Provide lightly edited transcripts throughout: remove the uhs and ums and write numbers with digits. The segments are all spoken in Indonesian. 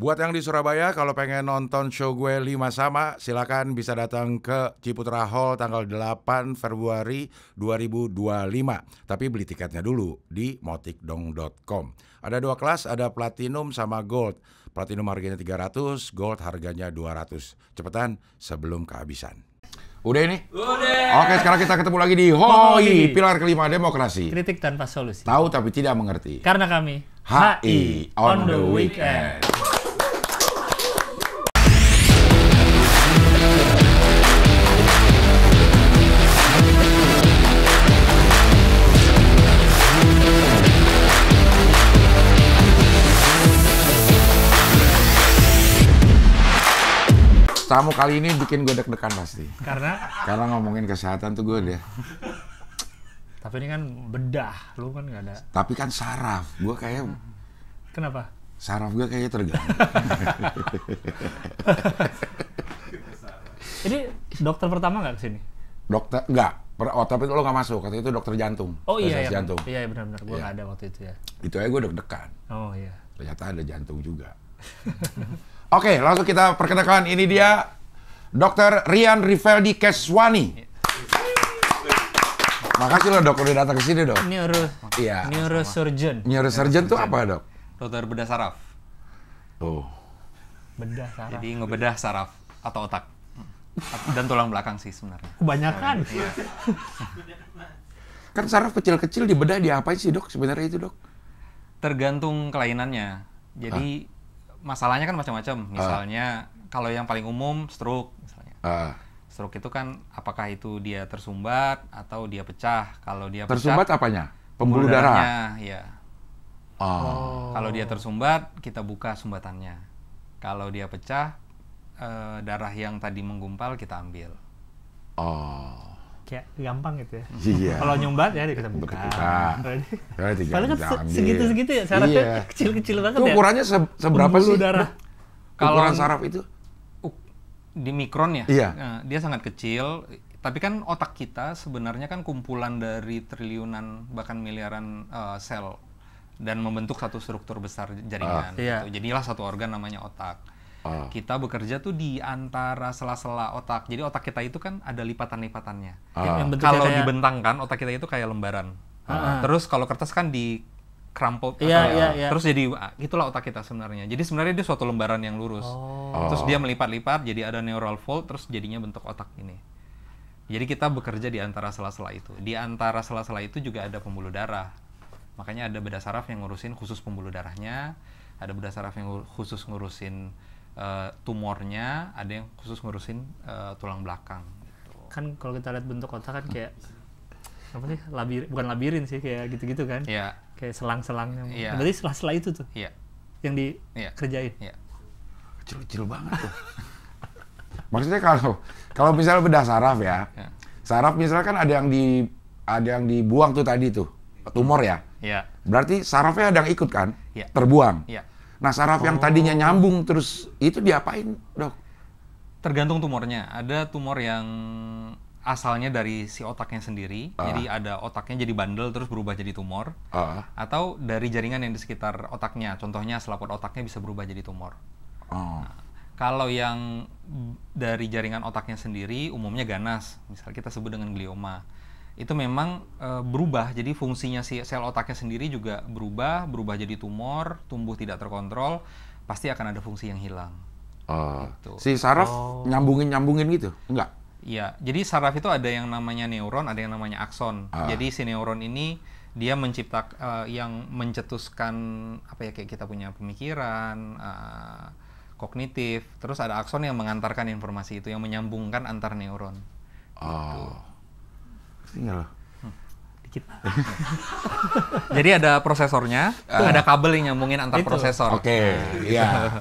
Buat yang di Surabaya, kalau pengen nonton show gue 5 Sama, silakan bisa datang ke Ciputra Hall tanggal 8 Februari 2025. Tapi beli tiketnya dulu di motikdong.com. Ada 2 kelas, ada Platinum sama Gold. Platinum harganya 300, Gold harganya 200. Cepetan sebelum kehabisan. Udah ini? Udah. Oke, sekarang kita ketemu lagi di HOI, pilar kelima demokrasi. Kritik tanpa solusi. Tahu tapi tidak mengerti. Karena kami HI on the weekend. Tamu kali ini bikin gue deg-degan pasti. Karena ngomongin kesehatan tuh gue deh. Tapi ini kan bedah, lu kan nggak ada. Tapi kan saraf, gue kayak. Kenapa? Saraf gue kayaknya terganggu. Ini dokter pertama nggak kesini? Dokter enggak. Tapi lo nggak masuk. Katanya itu dokter jantung. Oh iya, jantung. Iya benar-benar. Gue Iya. nggak ada waktu itu ya. Itu aja gue deg-degan. Oh iya. Ternyata ada jantung juga. Oke, langsung kita perkenalkan. Ini dia Dr. Rian Riveldi Keswani. Makasih loh dok udah datang ke sini dok. Iya. Neurosurgeon. Neurosurgeon tuh apa dok? Dokter bedah saraf. Oh. Bedah saraf. Jadi ngebedah saraf atau otak. Dan tulang belakang sih sebenarnya. Kebanyakan. Iya. Kan saraf kecil-kecil dibedah diapain sih dok sebenarnya itu dok? Tergantung kelainannya. Jadi masalahnya kan macam-macam. Misalnya kalau yang paling umum stroke misalnya. Stroke itu kan apakah itu dia tersumbat atau dia pecah. Kalau dia Tersumbat pecah, apanya? Pembuluh darah. darahnya, ya. Oh. Kalau dia tersumbat, kita buka sumbatannya. Kalau dia pecah, darah yang tadi menggumpal kita ambil. Oh. Kayak gampang gitu ya. Iya. Kalau nyumbat ya kita buka. Padahal kan segitu-segitu ya, sarafnya kecil-kecil banget Itu ya. ukurannya seberapa sih? Pembuluh darah. Ukuran saraf itu? Di mikron ya, Iya. Dia sangat kecil. Tapi kan otak kita sebenarnya kan kumpulan dari triliunan bahkan miliaran sel dan membentuk satu struktur besar jaringan. Iya. Gitu. Jadilah satu organ namanya otak. Kita bekerja tuh di antara sela-sela otak. Jadi otak kita itu kan ada lipatan-lipatannya. Yang bentuknya Kalau kayak- dibentangkan otak kita itu kayak lembaran. Terus kalau kertas kan di krampot Iya. terus jadi itulah otak kita sebenarnya. Jadi sebenarnya dia suatu lembaran yang lurus. Terus dia melipat-lipat jadi ada neural fold terus jadinya bentuk otak ini. Jadi kita bekerja di antara sela-sela itu. Di antara sela-sela itu juga ada pembuluh darah. Makanya ada bedah saraf yang ngurusin khusus pembuluh darahnya, ada bedah saraf yang khusus ngurusin tumornya, ada yang khusus ngurusin tulang belakang gitu. Kan kalau kita lihat bentuk otak kan kayak apa sih? Bukan labirin sih, kayak gitu-gitu kan. Iya. Kayak selang-selang yang. Iya. Berarti sela-sela itu tuh Iya. yang Iya. dikerjain. Iya. Kecil-kecil banget tuh. Maksudnya kalau misalnya bedah saraf ya. Saraf misalnya kan ada yang dibuang tuh tadi tuh. Tumor ya. Iya. Berarti sarafnya ada yang ikut kan? Iya. Terbuang. Iya. Nah, saraf yang tadinya nyambung terus itu diapain, Dok? Tergantung tumornya. Ada tumor yang asalnya dari si otaknya sendiri. Jadi ada otaknya jadi bandel terus berubah jadi tumor. Atau dari jaringan yang di sekitar otaknya. Contohnya selaput otaknya bisa berubah jadi tumor. Kalau yang dari jaringan otaknya sendiri umumnya ganas. Misal kita sebut dengan glioma. Itu memang berubah. Jadi fungsinya si sel otaknya sendiri juga berubah jadi tumor, tumbuh tidak terkontrol, pasti akan ada fungsi yang hilang. Gitu. Si saraf nyambungin gitu? Enggak? Iya, jadi saraf itu ada yang namanya neuron, ada yang namanya akson. Jadi si neuron ini dia menciptakan yang mencetuskan apa ya, kayak kita punya pemikiran, kognitif. Terus ada akson yang mengantarkan informasi itu, yang menyambungkan antar neuron. Gitu. Tinggal. Dikit. Jadi ada prosesornya, ada kabel yang nyambungin antar prosesor. Oke, iya.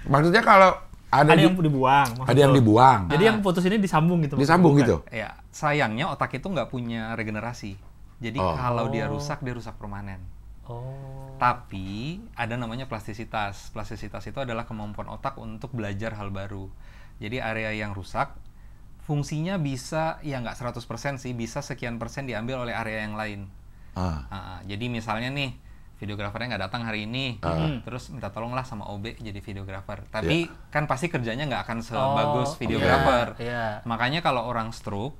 Maksudnya kalau ada yang dibuang. Ada yang dibuang. Jadi yang putus ini disambung gitu. Disambung gitu. Ya, sayangnya otak itu nggak punya regenerasi. Jadi kalau dia rusak permanen. Tapi ada namanya plastisitas. Plastisitas itu adalah kemampuan otak untuk belajar hal baru. Jadi area yang rusak fungsinya bisa ya nggak 100% sih, bisa sekian persen diambil oleh area yang lain. Jadi misalnya nih videografernya nggak datang hari ini, terus minta tolonglah sama OB jadi videografer. Tapi kan pasti kerjanya nggak akan sebagus videografer. Makanya kalau orang stroke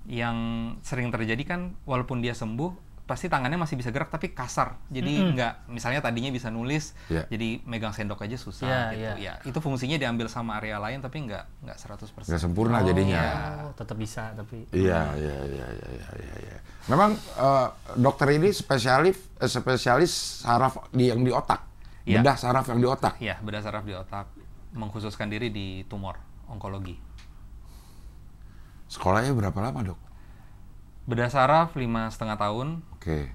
yang sering terjadi kan, walaupun dia sembuh, pasti tangannya masih bisa gerak tapi kasar. Jadi nggak, misalnya tadinya bisa nulis, jadi megang sendok aja susah gitu. Ya, itu fungsinya diambil sama area lain tapi nggak 100%. Nggak sempurna jadinya. Tetap bisa tapi. Iya. Memang dokter ini spesialis saraf yang di otak. Bedah saraf yang di otak. Iya, bedah saraf di otak. Mengkhususkan diri di tumor onkologi. Sekolahnya berapa lama, Dok? Bedah saraf 5,5 tahun. Oke.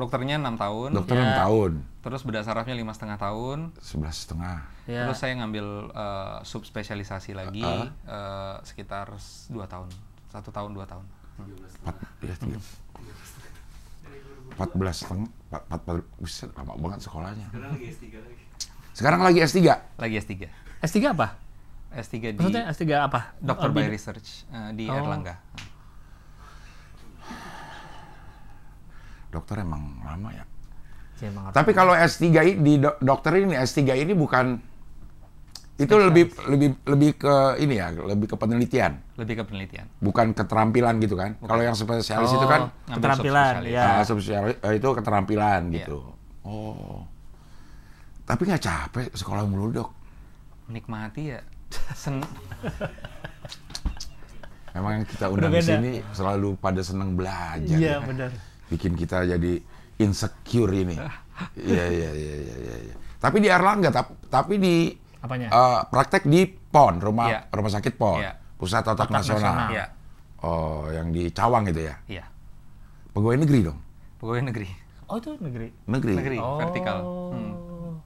Dokternya 6 tahun. Dokter 6 tahun. Terus bedah sarafnya 5,5 tahun. 11,5. Terus saya ngambil subspesialisasi lagi sekitar 2 tahun. 1 tahun 2 tahun. 14,5. Buset, lama banget sekolahnya. Sekarang lagi S3 lagi. Lagi S3. S3 apa? S3 di. Maksudnya S3 apa? Doctor by Research di Erlangga. Dokter emang lama ya. Tapi kalau S3 di dokter ini, S3 ini bukan itu lebih ke ini ya, lebih ke penelitian. Lebih ke penelitian. Bukan keterampilan gitu kan. Kalau yang spesialis itu kan keterampilan, itu keterampilan gitu. Tapi nggak capek sekolah mulu, Dok? Menikmati ya. Memang kita undang di sini selalu pada senang belajar. Iya, benar. Bikin kita jadi insecure ini. Iya. Tapi di Erlangga, tapi di praktek di PON, rumah sakit PON, Pusat Otak Nasional. Iya. Oh, yang di Cawang itu ya? Iya. Pegawai negeri dong? Pegawai negeri. Oh, itu negeri? Negeri, vertikal.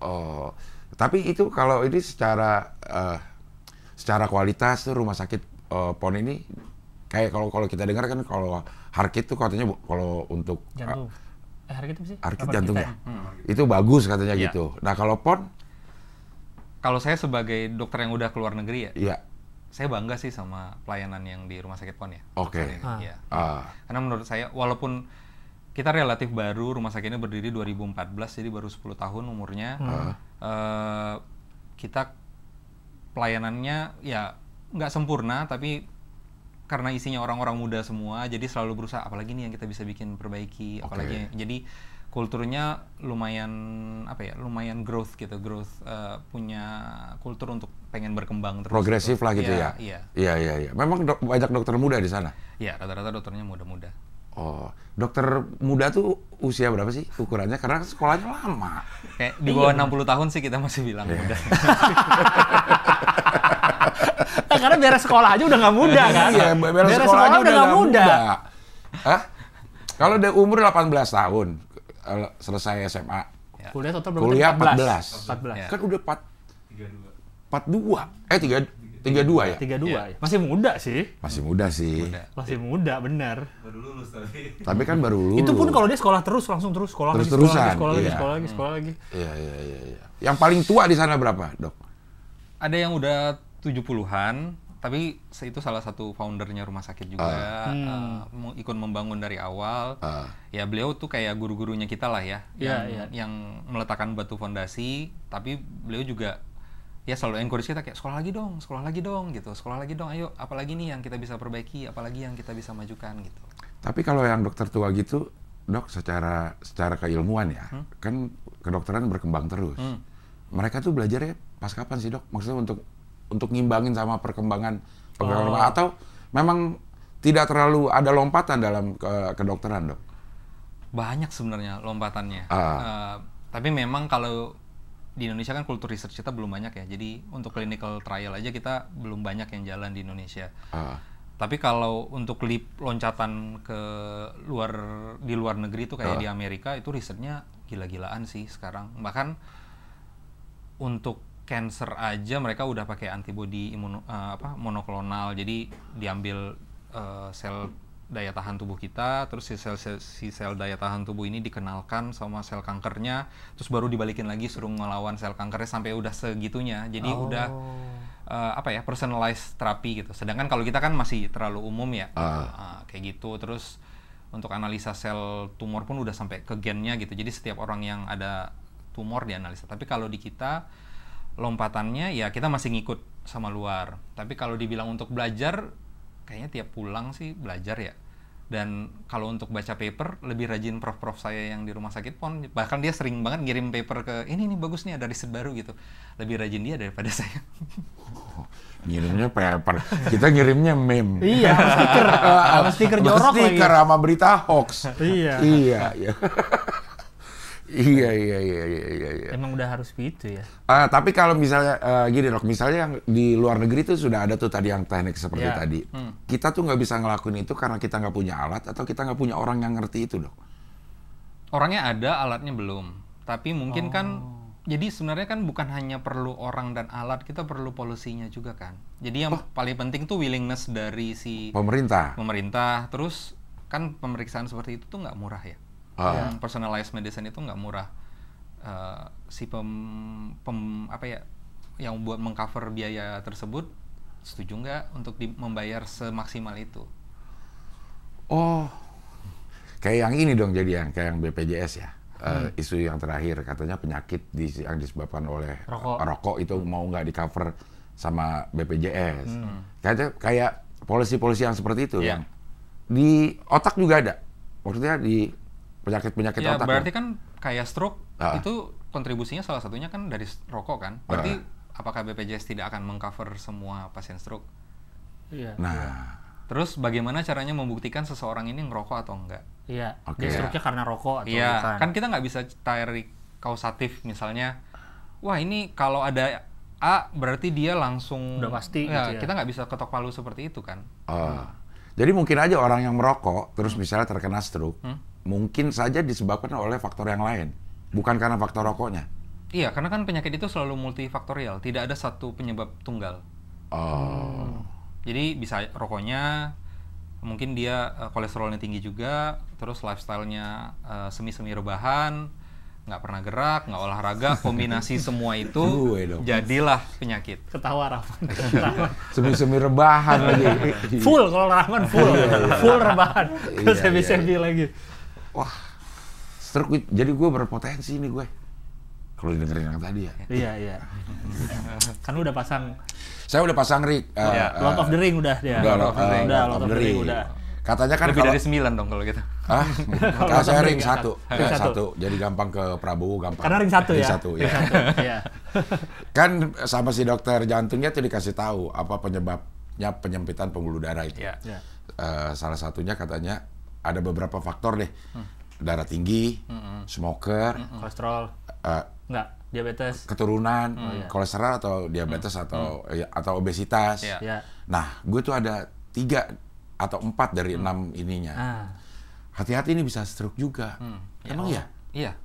Oh, tapi itu kalau ini secara kualitas tuh rumah sakit PON ini kayak kalau kita dengar kan kalau Harkit tuh katanya kalau untuk jantung. Harkit apa sih? Harkit jantung ya. Itu bagus katanya gitu. Nah, kalau PON? Kalau saya sebagai dokter yang udah keluar negeri ya. Iya. Saya bangga sih sama pelayanan yang di rumah sakit PON ya. Oke. Iya. Karena menurut saya walaupun kita relatif baru, rumah sakit ini berdiri 2014 jadi baru 10 tahun umurnya. Kita pelayanannya ya nggak sempurna tapi karena isinya orang-orang muda semua, jadi selalu berusaha apalagi nih yang kita bisa bikin perbaiki, apalagi jadi kulturnya lumayan lumayan growth gitu, punya kultur untuk pengen berkembang terus. Progresif gitu lah gitu ya. Iya. Memang banyak dokter muda di sana. Iya, rata-rata dokternya muda-muda. Oh, dokter muda tuh usia berapa sih ukurannya? Karena sekolahnya lama. Kayak di bawah 60 tahun sih kita masih bilang muda. Karena beres sekolah aja udah nggak muda kan? Iya, beres sekolah aja udah nggak muda. Hah? Kalau udah umur 18 tahun, selesai SMA. Ya. Kuliah total berapa? Kuliah 14. Kan udah 42. 32 ya? 32 ya. Masih muda sih. Masih muda, benar. Baru lulus tapi. Tapi kan baru lulus. Itu pun kalau dia sekolah terus, langsung terus sekolah lagi. Iya. Yang paling tua di sana berapa, Dok? Ada yang udah 70-an, tapi itu salah satu foundernya rumah sakit juga, ikut membangun dari awal. Ya beliau tuh kayak guru-gurunya kita lah ya, yang meletakkan batu fondasi, tapi beliau juga ya selalu encourage kita kayak sekolah lagi dong gitu, ayo apalagi nih yang kita bisa perbaiki, apalagi yang kita bisa majukan gitu. Tapi kalau yang dokter tua gitu, Dok, secara keilmuan ya, kan kedokteran berkembang terus. Mereka tuh belajarnya pas kapan sih, Dok? Maksudnya untuk ngimbangin sama perkembangan atau memang tidak terlalu ada lompatan dalam kedokteran, Dok? Banyak sebenarnya lompatannya. Tapi memang kalau di Indonesia kan kultur research kita belum banyak ya. Jadi untuk clinical trial aja kita belum banyak yang jalan di Indonesia. Tapi kalau untuk loncatan ke di luar negeri itu kayak di Amerika itu risetnya gila-gilaan sih sekarang. Bahkan untuk cancer aja mereka udah pakai antibody monoklonal. Jadi diambil sel daya tahan tubuh kita, terus si sel daya tahan tubuh ini dikenalkan sama sel kankernya, terus baru dibalikin lagi suruh ngelawan sel kankernya sampai udah segitunya. Jadi udah personalized terapi gitu. Sedangkan kalau kita kan masih terlalu umum ya, kayak gitu. Terus Untuk analisa sel tumor pun udah sampai ke gennya gitu. Jadi setiap orang yang ada tumor dianalisa. Tapi kalau di kita lompatannya ya kita masih ngikut sama luar. Tapi kalau dibilang untuk belajar, kayaknya tiap pulang sih belajar ya. Dan kalau untuk baca paper, lebih rajin prof-prof saya yang di rumah sakit PON. Bahkan dia sering banget ngirim paper ke, ini nih bagus nih ada riset baru gitu. Lebih rajin dia daripada saya. Ngirimnya paper, kita ngirimnya meme. Iya, stiker. Sama stiker jorok lagi. Stiker sama berita hoax. Iya. Iya. Iya. Emang udah harus gitu ya. Tapi kalau misalnya gini Dok, misalnya yang di luar negeri itu sudah ada tuh tadi yang teknik seperti tadi. Kita tuh nggak bisa ngelakuin itu karena kita nggak punya alat atau kita nggak punya orang yang ngerti itu, Dok? Orangnya ada, alatnya belum. Tapi mungkin kan, jadi sebenarnya kan bukan hanya perlu orang dan alat, kita perlu polisinya juga kan. Jadi yang paling penting tuh willingness dari si pemerintah. Terus kan pemeriksaan seperti itu tuh nggak murah ya. Yang personalized medicine itu nggak murah. Si yang buat mengcover biaya tersebut setuju nggak untuk membayar semaksimal itu? Oh, kayak yang ini dong jadi kayak yang BPJS ya. Isu yang terakhir katanya penyakit yang disebabkan oleh rokok itu mau nggak di cover sama BPJS. Kayak polisi-polisi yang seperti itu yang di otak juga ada. Maksudnya di penyakit otak. Berarti kan kayak stroke itu kontribusinya salah satunya kan dari rokok kan. Berarti apakah BPJS tidak akan mengcover semua pasien stroke? Iya. Nah, terus bagaimana caranya membuktikan seseorang ini ngerokok atau enggak? Iya. Dia stroke-nya karena rokok atau bukan? Kan kita nggak bisa tarik kausatif misalnya. Wah ini kalau ada A berarti dia langsung udah pasti. Ya, kita nggak bisa ketok palu seperti itu kan? Jadi mungkin aja orang yang merokok terus misalnya terkena stroke, mungkin saja disebabkan oleh faktor yang lain, bukan karena faktor rokoknya. Iya, karena kan penyakit itu selalu multifaktorial, tidak ada satu penyebab tunggal. Jadi bisa rokoknya, mungkin dia kolesterolnya tinggi juga, terus lifestyle-nya semi-semi rebahan, nggak pernah gerak, nggak olahraga, kombinasi semua itu jadilah penyakit. Ketawa Rahman. Semi-semi rebahan lagi. Full kalau Rahman full rebahan. Terus semi-semi lagi. Wah, stroke. Jadi gue berpotensi nih gue. Kalau dengerin yang tadi ya. Iya. Kan udah pasang. Saya udah pasang Rick. Lord of the Ring udah dia. Lord of the Ring udah. Katanya kan lebih dari 9 dong kalau gitu. Kalau saya ring 1. Jadi gampang ke Prabowo gampang. Karena ring 1 ya. Ring 1 ya. Kan sama si dokter jantungnya tuh dikasih tahu apa penyebabnya penyempitan pembuluh darah itu. Salah satunya katanya ada beberapa faktor deh. Darah tinggi, smoker, kolesterol. Enggak, diabetes. Keturunan, kolesterol atau diabetes atau obesitas. Nah, gue tuh ada 3 atau 4 dari 6 ininya. Hati-hati ini bisa stroke juga. Emang ya? Iya.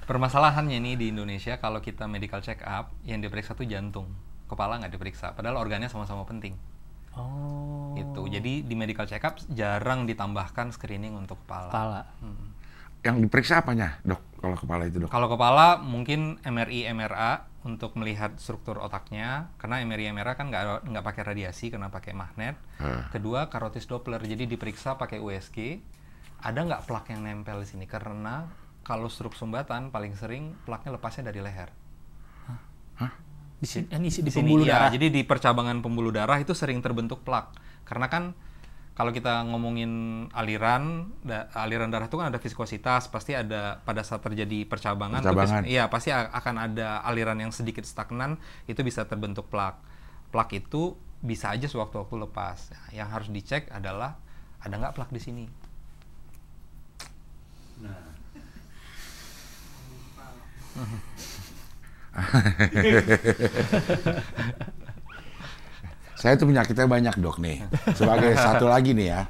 Permasalahannya nih di Indonesia kalau kita medical check up yang diperiksa tuh jantung, kepala nggak diperiksa. Padahal organnya sama-sama penting. Itu. Jadi di medical check up jarang ditambahkan screening untuk kepala. Yang diperiksa apanya, Dok? Kalau kepala itu, Dok? Kalau kepala mungkin MRI, MRA untuk melihat struktur otaknya, karena MRI, MRA kan nggak pakai radiasi, karena pakai magnet. Kedua, carotis Doppler, jadi diperiksa pakai USG. Ada nggak plak yang nempel di sini? Karena kalau stroke sumbatan paling sering plaknya lepasnya dari leher. Di pembuluh darah. Jadi di percabangan pembuluh darah itu sering terbentuk plak. Karena kan kalau kita ngomongin aliran darah itu kan ada viskositas, pasti ada pada saat terjadi percabangan. Pasti akan ada aliran yang sedikit stagnan, itu bisa terbentuk plak. Plak itu bisa aja sewaktu-waktu lepas. Nah, yang harus dicek adalah ada nggak plak di sini. Saya tuh penyakitnya banyak, Dok, nih. Sebagai satu lagi nih ya,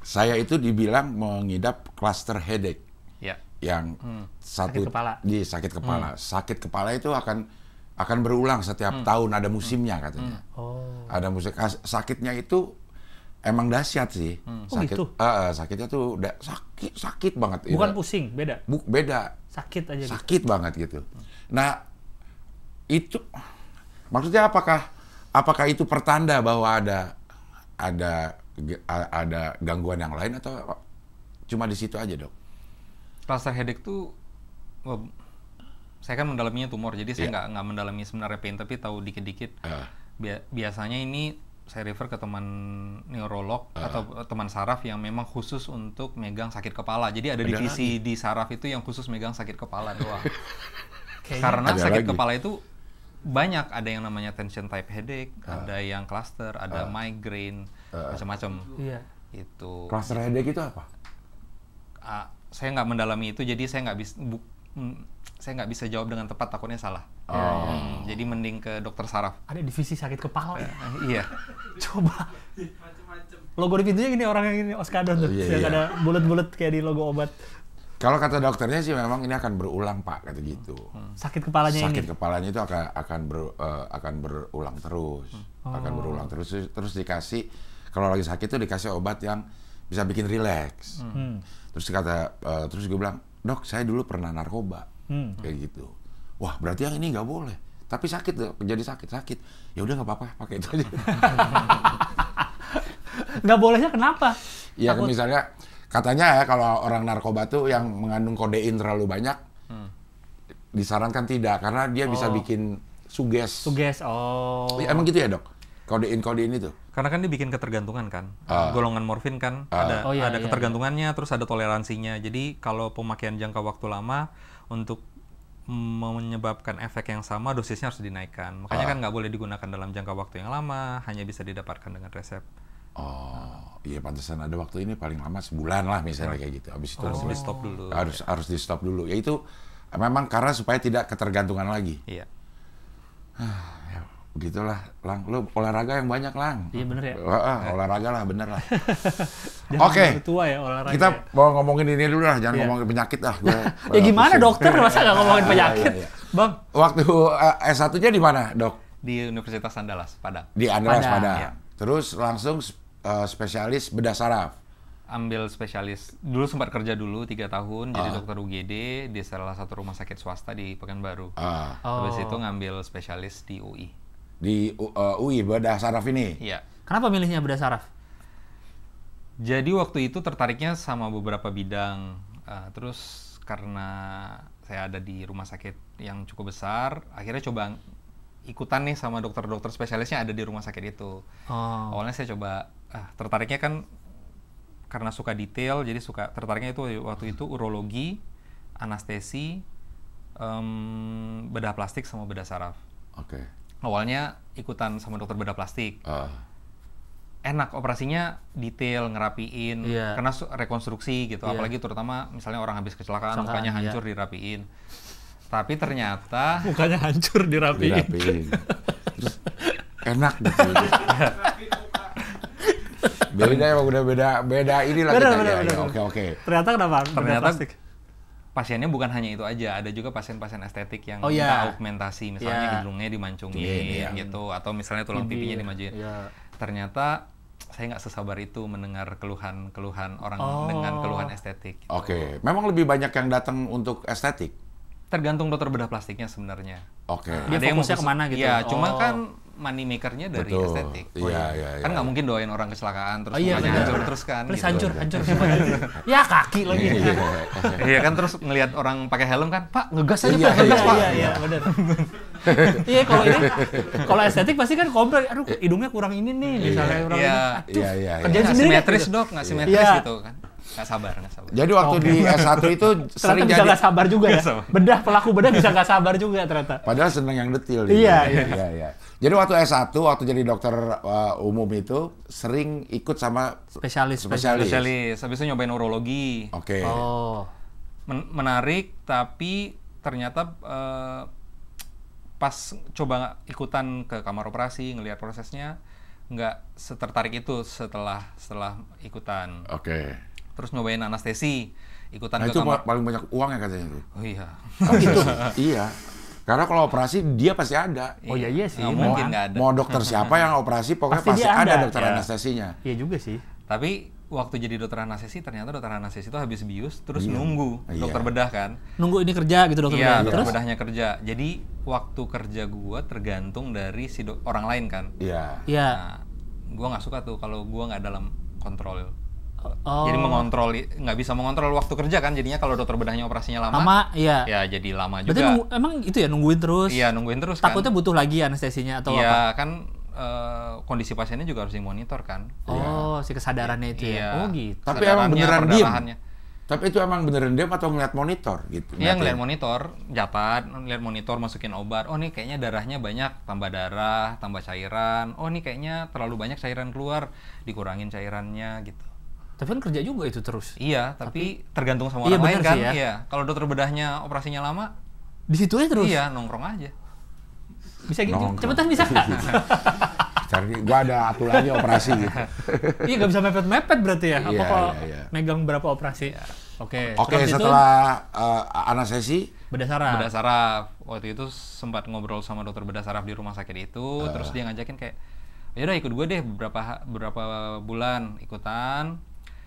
saya itu dibilang mengidap cluster headache. Yang satu sakit kepala. Sakit kepala itu akan berulang setiap tahun, ada musimnya katanya. Ada musim. Sakitnya itu emang dahsyat sih. Sakitnya tuh sakit banget. Bukan pusing, beda. Beda. Sakit aja. Sakit banget gitu. Nah, itu maksudnya apakah apakah itu pertanda bahwa ada gangguan yang lain atau cuma di situ aja, Dok? Cluster headache tuh, saya kan mendalaminya tumor, jadi saya nggak mendalami sebenarnya pain, tapi tahu dikit-dikit. Biasanya ini saya refer ke teman neurolog atau teman saraf yang memang khusus untuk megang sakit kepala. Jadi ada divisi di saraf itu yang khusus megang sakit kepala doang. Karena sakit kepala itu banyak, ada yang namanya tension type headache, ada yang cluster, ada migraine, macam-macam. Iya. Itu. Cluster headache itu apa? Saya nggak mendalami itu, jadi saya nggak bisa jawab dengan tepat, takutnya salah. Jadi mending ke dokter saraf. Ada divisi sakit kepala. Iya. Coba. Logo di pintunya gini, orang yang ini Oskadon tuh. Yang ada bulat-bulat kayak di logo obat. Kalau kata dokternya sih memang ini akan berulang, Pak, kata gitu. Sakit kepalanya ini. Sakit kepalanya itu akan berulang terus. Akan berulang terus. Terus dikasih, kalau lagi sakit tuh dikasih obat yang bisa bikin rileks. Terus gue bilang, "Dok, saya dulu pernah narkoba." Kayak gitu. Wah, berarti yang ini nggak boleh. Tapi sakit tuh, jadi sakit. Ya udah nggak apa-apa, pakai itu aja. Nggak bolehnya kenapa? Ya misalnya, katanya ya kalau orang narkoba tuh yang mengandung kodein terlalu banyak, disarankan tidak, karena dia bisa bikin suges. Ya, emang gitu ya, Dok? Kodein itu? Karena kan dia bikin ketergantungan kan. Golongan morfin kan ada ketergantungannya, terus ada toleransinya. Jadi kalau pemakaian jangka waktu lama untuk menyebabkan efek yang sama, dosisnya harus dinaikkan. Makanya kan nggak boleh digunakan dalam jangka waktu yang lama, hanya bisa didapatkan dengan resep. Iya, pantesan ada waktu ini paling lama sebulan lah misalnya kayak gitu. Habis itu harus di stop dulu. Harus di stop dulu. Ya itu memang karena supaya tidak ketergantungan lagi. Iya. Ya, begitulah, Lang. Lu olahraga yang banyak, Lang. Iya bener ya. Olahraga lah, bener lah. Oke. Tua ya olahraga. Kita mau ngomongin ini dulu lah, jangan ngomongin penyakit lah. Ya gimana dokter, masa nggak ngomongin penyakit, Bang? Waktu S1-nya di mana, Dok? Di Universitas Andalas, Padang. Di Andalas, Padang. Ya. Terus langsung spesialis bedah saraf. Ambil spesialis. Dulu sempat kerja dulu 3 tahun, jadi dokter UGD di salah satu rumah sakit swasta di Pekanbaru. Habis itu ngambil spesialis di UI. Di UI, bedah saraf ini? Iya. Kenapa milihnya bedah saraf? Jadi waktu itu tertariknya sama beberapa bidang. Terus karena saya ada di rumah sakit yang cukup besar, akhirnya coba ikutan nih sama dokter-dokter spesialisnya ada di rumah sakit itu. Awalnya saya coba, tertariknya kan karena suka detail, jadi tertariknya itu waktu itu urologi, anestesi, bedah plastik sama bedah saraf. Oke. Awalnya ikutan sama dokter bedah plastik. Enak, operasinya detail, ngerapiin, karena rekonstruksi gitu. Apalagi terutama misalnya orang habis kecelakaan, mukanya hancur dirapiin. Tapi ternyata mukanya hancur dirapiin. Terus enak gitu. Beda ya, udah beda inilah kita. Oke. Ternyata kenapa? Ternyata pasiennya bukan hanya itu aja, ada juga pasien-pasien estetik yang minta augmentasi, misalnya hidungnya dimancungin gitu, atau misalnya tulang pipinya dimajuin. Ternyata saya nggak sesabar itu mendengar keluhan orang dengan keluhan estetik. Gitu. Oke, memang lebih banyak yang datang untuk estetik? Tergantung dokter bedah plastiknya sebenarnya. Oke. Dia fokusnya kemana gitu? Iya, cuma kan money maker-nya dari estetik. Iya. Kan nggak mungkin doain orang kecelakaan terus mukanya hancur terus kan. Terus gitu. hancur. Ya kaki lagi. Iya kan, terus ngelihat orang pakai helm kan, Pak ngegas aja Pak, ngegas Pak. Iya, benar. Iya, kalau estetik pasti kan komplain, aduh hidungnya kurang ini nih, misalnya orang ini. Iya. Kerjaan sendiri simetris Dok, nggak simetris gitu kan. Nggak sabar. Jadi waktu di S1 itu sering bisa nggak sabar juga ya? Pelaku bedah bisa nggak sabar juga ternyata. Padahal seneng yang detil. Iya. Jadi waktu S1, waktu jadi dokter umum itu sering ikut sama spesialis. Habis itu nyobain urologi. Oke. Menarik, tapi ternyata pas coba ikutan ke kamar operasi, ngelihat prosesnya, nggak setertarik itu setelah ikutan. Oke. Terus nyobain anestesi, ikutan ke kamar. Itu paling banyak uangnya katanya itu. Oh iya. Iya. Karena kalau operasi dia pasti ada. Oh iya sih. Mungkin nggak ada. Mau dokter siapa yang operasi, pokoknya pasti ada dokter anestesinya. Iya juga sih. Tapi waktu jadi dokter anestesi, ternyata dokter anestesi itu habis bius terus nunggu dokter bedah kan. Nunggu ini kerja gitu dokter bedah. Iya, dokter bedahnya kerja. Jadi waktu kerja gue tergantung dari orang lain kan. Iya. Iya. Nah, gue nggak suka tuh kalau gue nggak dalam kontrol. Oh. Jadi nggak bisa mengontrol waktu kerja kan, jadinya kalau dokter bedahnya operasinya lama, Lama, iya. ya jadi lama Berarti juga. emang itu ya nungguin terus? Iya, nungguin terus kan. Takutnya butuh lagi anestesinya atau apa? Iya kan, kondisi pasiennya juga harus dimonitor kan. Oh, si kesadarannya itu Iya. ya? Oh gitu. Tapi emang beneran diem? perdarahannya. Tapi itu emang beneran diam atau ngeliat monitor gitu? Iya, ngeliat monitor, jatat, ngeliat monitor, masukin obat. Oh nih kayaknya darahnya banyak, tambah darah, tambah cairan. Oh nih kayaknya terlalu banyak cairan keluar, dikurangin cairannya gitu. Tapi kan kerja juga itu terus. Iya, tapi tergantung sama Iya, orang lain bener kan. sih ya. Iya, kalau dokter bedahnya operasinya lama, Di situ aja terus? iya nongkrong aja. Bisa gitu? Nongkrong. Cepetan bisa nggak? Cari, gua ada aturannya operasi gitu. Iya, nggak bisa mepet-mepet berarti ya? Apa Iya, kalau iya. megang berapa operasi? Oke. Oke, terus itu setelah anestesi, bedah saraf. Bedah saraf. Waktu itu sempat ngobrol sama dokter bedah saraf di rumah sakit itu, terus dia ngajakin kayak, yaudah ikut gue deh beberapa bulan ikutan,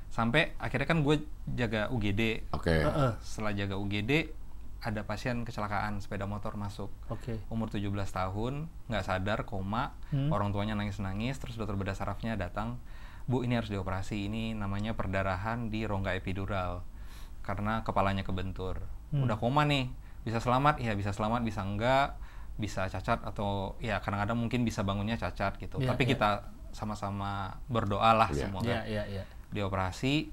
sampai akhirnya kan gue jaga UGD. oke. Setelah jaga UGD, ada pasien kecelakaan sepeda motor masuk. Oke. Umur 17 tahun, nggak sadar, koma, orang tuanya nangis-nangis, terus dokter bedah sarafnya datang, Bu ini harus dioperasi, ini namanya perdarahan di rongga epidural, karena kepalanya kebentur. Udah koma nih, bisa selamat? Iya bisa selamat, bisa enggak, bisa cacat, atau ya kadang-kadang mungkin bisa bangunnya cacat gitu. Iya, Tapi iya. kita sama-sama berdoa lah Iya. semoga. Iya. Dioperasi,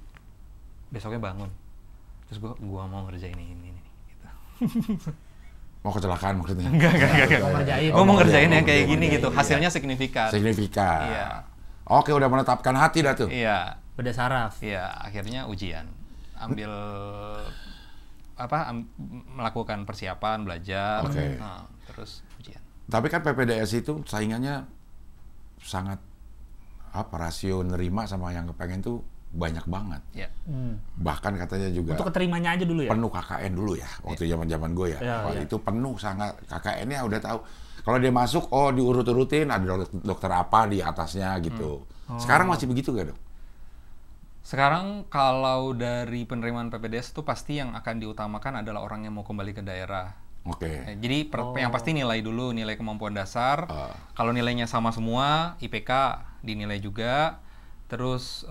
besoknya bangun. Terus gua mau ngerjain ini gitu. Mau kecelakaan maksudnya? Enggak. Mau ngerjain. Gue mau ngerjain yang kayak mau gini ngerjain, gitu, iya. hasilnya signifikan. Signifikan. Iya. Oke, udah menetapkan hati dah tuh. Iya, Bedah saraf. iya. Akhirnya ujian, melakukan persiapan, belajar, Oke. terus ujian. Tapi kan PPDS itu saingannya sangat rasio nerima sama yang kepengen tuh banyak banget. Ya. Bahkan katanya juga Untuk keterimanya aja dulu ya? penuh KKN dulu ya, waktu zaman-zaman gue ya. Iya, Wah, iya. itu penuh sangat, KKN-nya udah tahu. Kalau dia masuk, oh diurut-urutin, ada dokter apa di atasnya gitu. Sekarang masih begitu gak dok? Sekarang kalau dari penerimaan PPDS itu pasti yang akan diutamakan adalah orang yang mau kembali ke daerah. Oke. Jadi yang pasti nilai dulu, nilai kemampuan dasar. Kalau nilainya sama semua, IPK dinilai juga. Terus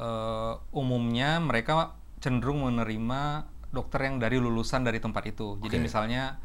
umumnya mereka cenderung menerima dokter yang dari lulusan dari tempat itu. Jadi Oke. misalnya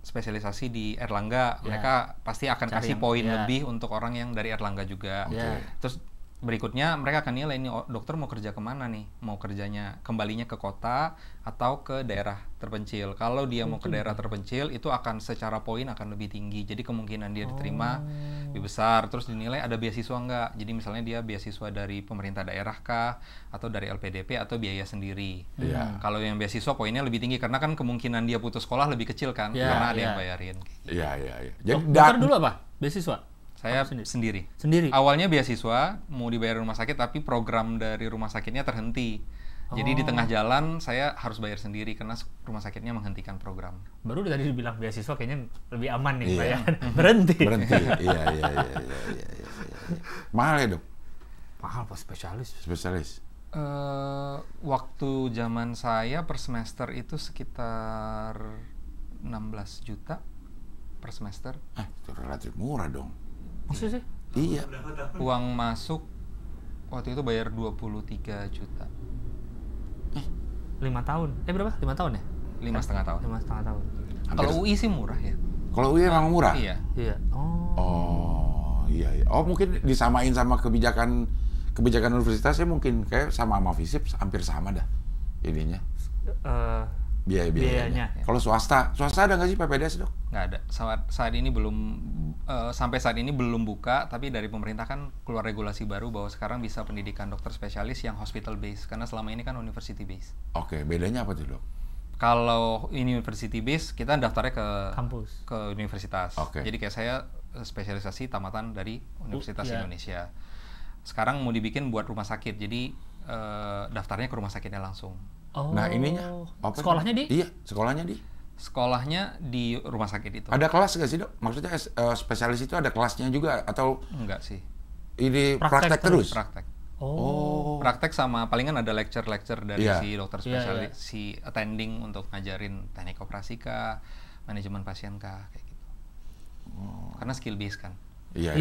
spesialisasi di Erlangga, mereka pasti akan Cari kasih yang- poin ya. lebih untuk orang yang dari Erlangga juga. Ya. Terus berikutnya mereka akan nilai ini dokter mau kerja kemana nih, mau kerjanya kembalinya ke kota atau ke daerah terpencil. Kalau dia mau ke daerah terpencil itu akan secara poin akan lebih tinggi, jadi kemungkinan dia diterima lebih besar. Terus dinilai ada beasiswa nggak, jadi misalnya dia beasiswa dari pemerintah daerah kah, atau dari LPDP atau biaya sendiri. Iya. Kalau yang beasiswa poinnya lebih tinggi karena kan kemungkinan dia putus sekolah lebih kecil kan, Iya, karena ada iya. yang bayarin. Iya. Jadi Dokter dulu apa? Beasiswa? Saya sendiri. Sendiri? Awalnya beasiswa, mau dibayar rumah sakit, tapi program dari rumah sakitnya terhenti. Jadi di tengah jalan saya harus bayar sendiri karena rumah sakitnya menghentikan program. Baru tadi dibilang beasiswa kayaknya lebih aman nih Iya. bayar. Berhenti. berhenti. Iya. Mahal ya dok? Mahal pas spesialis. Spesialis. Waktu zaman saya per semester itu sekitar 16 juta per semester. Itu relatif murah dong. Maksudnya sih? Iya. Uang masuk waktu itu bayar 23 juta. 5 tahun. Berapa? 5 tahun ya? 5,5 tahun. 5,5 tahun. Kalau UI sih murah ya. Kalau UI emang murah? Iya. Iya. Oh. Oh, iya. Oh, mungkin disamain sama kebijakan universitasnya mungkin kayak sama FISIP hampir sama dah ininya. Biaya-biayanya. Biayanya. Kalau swasta ada nggak sih PPDS dok? Nggak ada. Saat ini belum sampai saat ini belum buka, tapi dari pemerintah kan keluar regulasi baru bahwa sekarang bisa pendidikan dokter spesialis yang hospital based karena selama ini kan university based. Oke, bedanya apa tuh dok? Kalau university based kita daftarnya ke Kampus. ke universitas. Oke. Jadi kayak saya spesialisasi tamatan dari Universitas iya. Indonesia. Sekarang mau dibikin buat rumah sakit. Jadi daftarnya ke rumah sakitnya langsung. Oh. Nah ininya apa? Sekolahnya di? Iya, sekolahnya di. Sekolahnya di rumah sakit itu. Ada kelas nggak sih dok? Maksudnya spesialis itu ada kelasnya juga atau Enggak sih. ini Praktek praktek terus? Praktek. Oh. Praktek sama palingan ada lecture-lecture dari Iya. si dokter Iya, spesialis, si attending untuk ngajarin teknik operasi kah, manajemen pasien kah, kayak gitu. Karena skill base kan. Iya,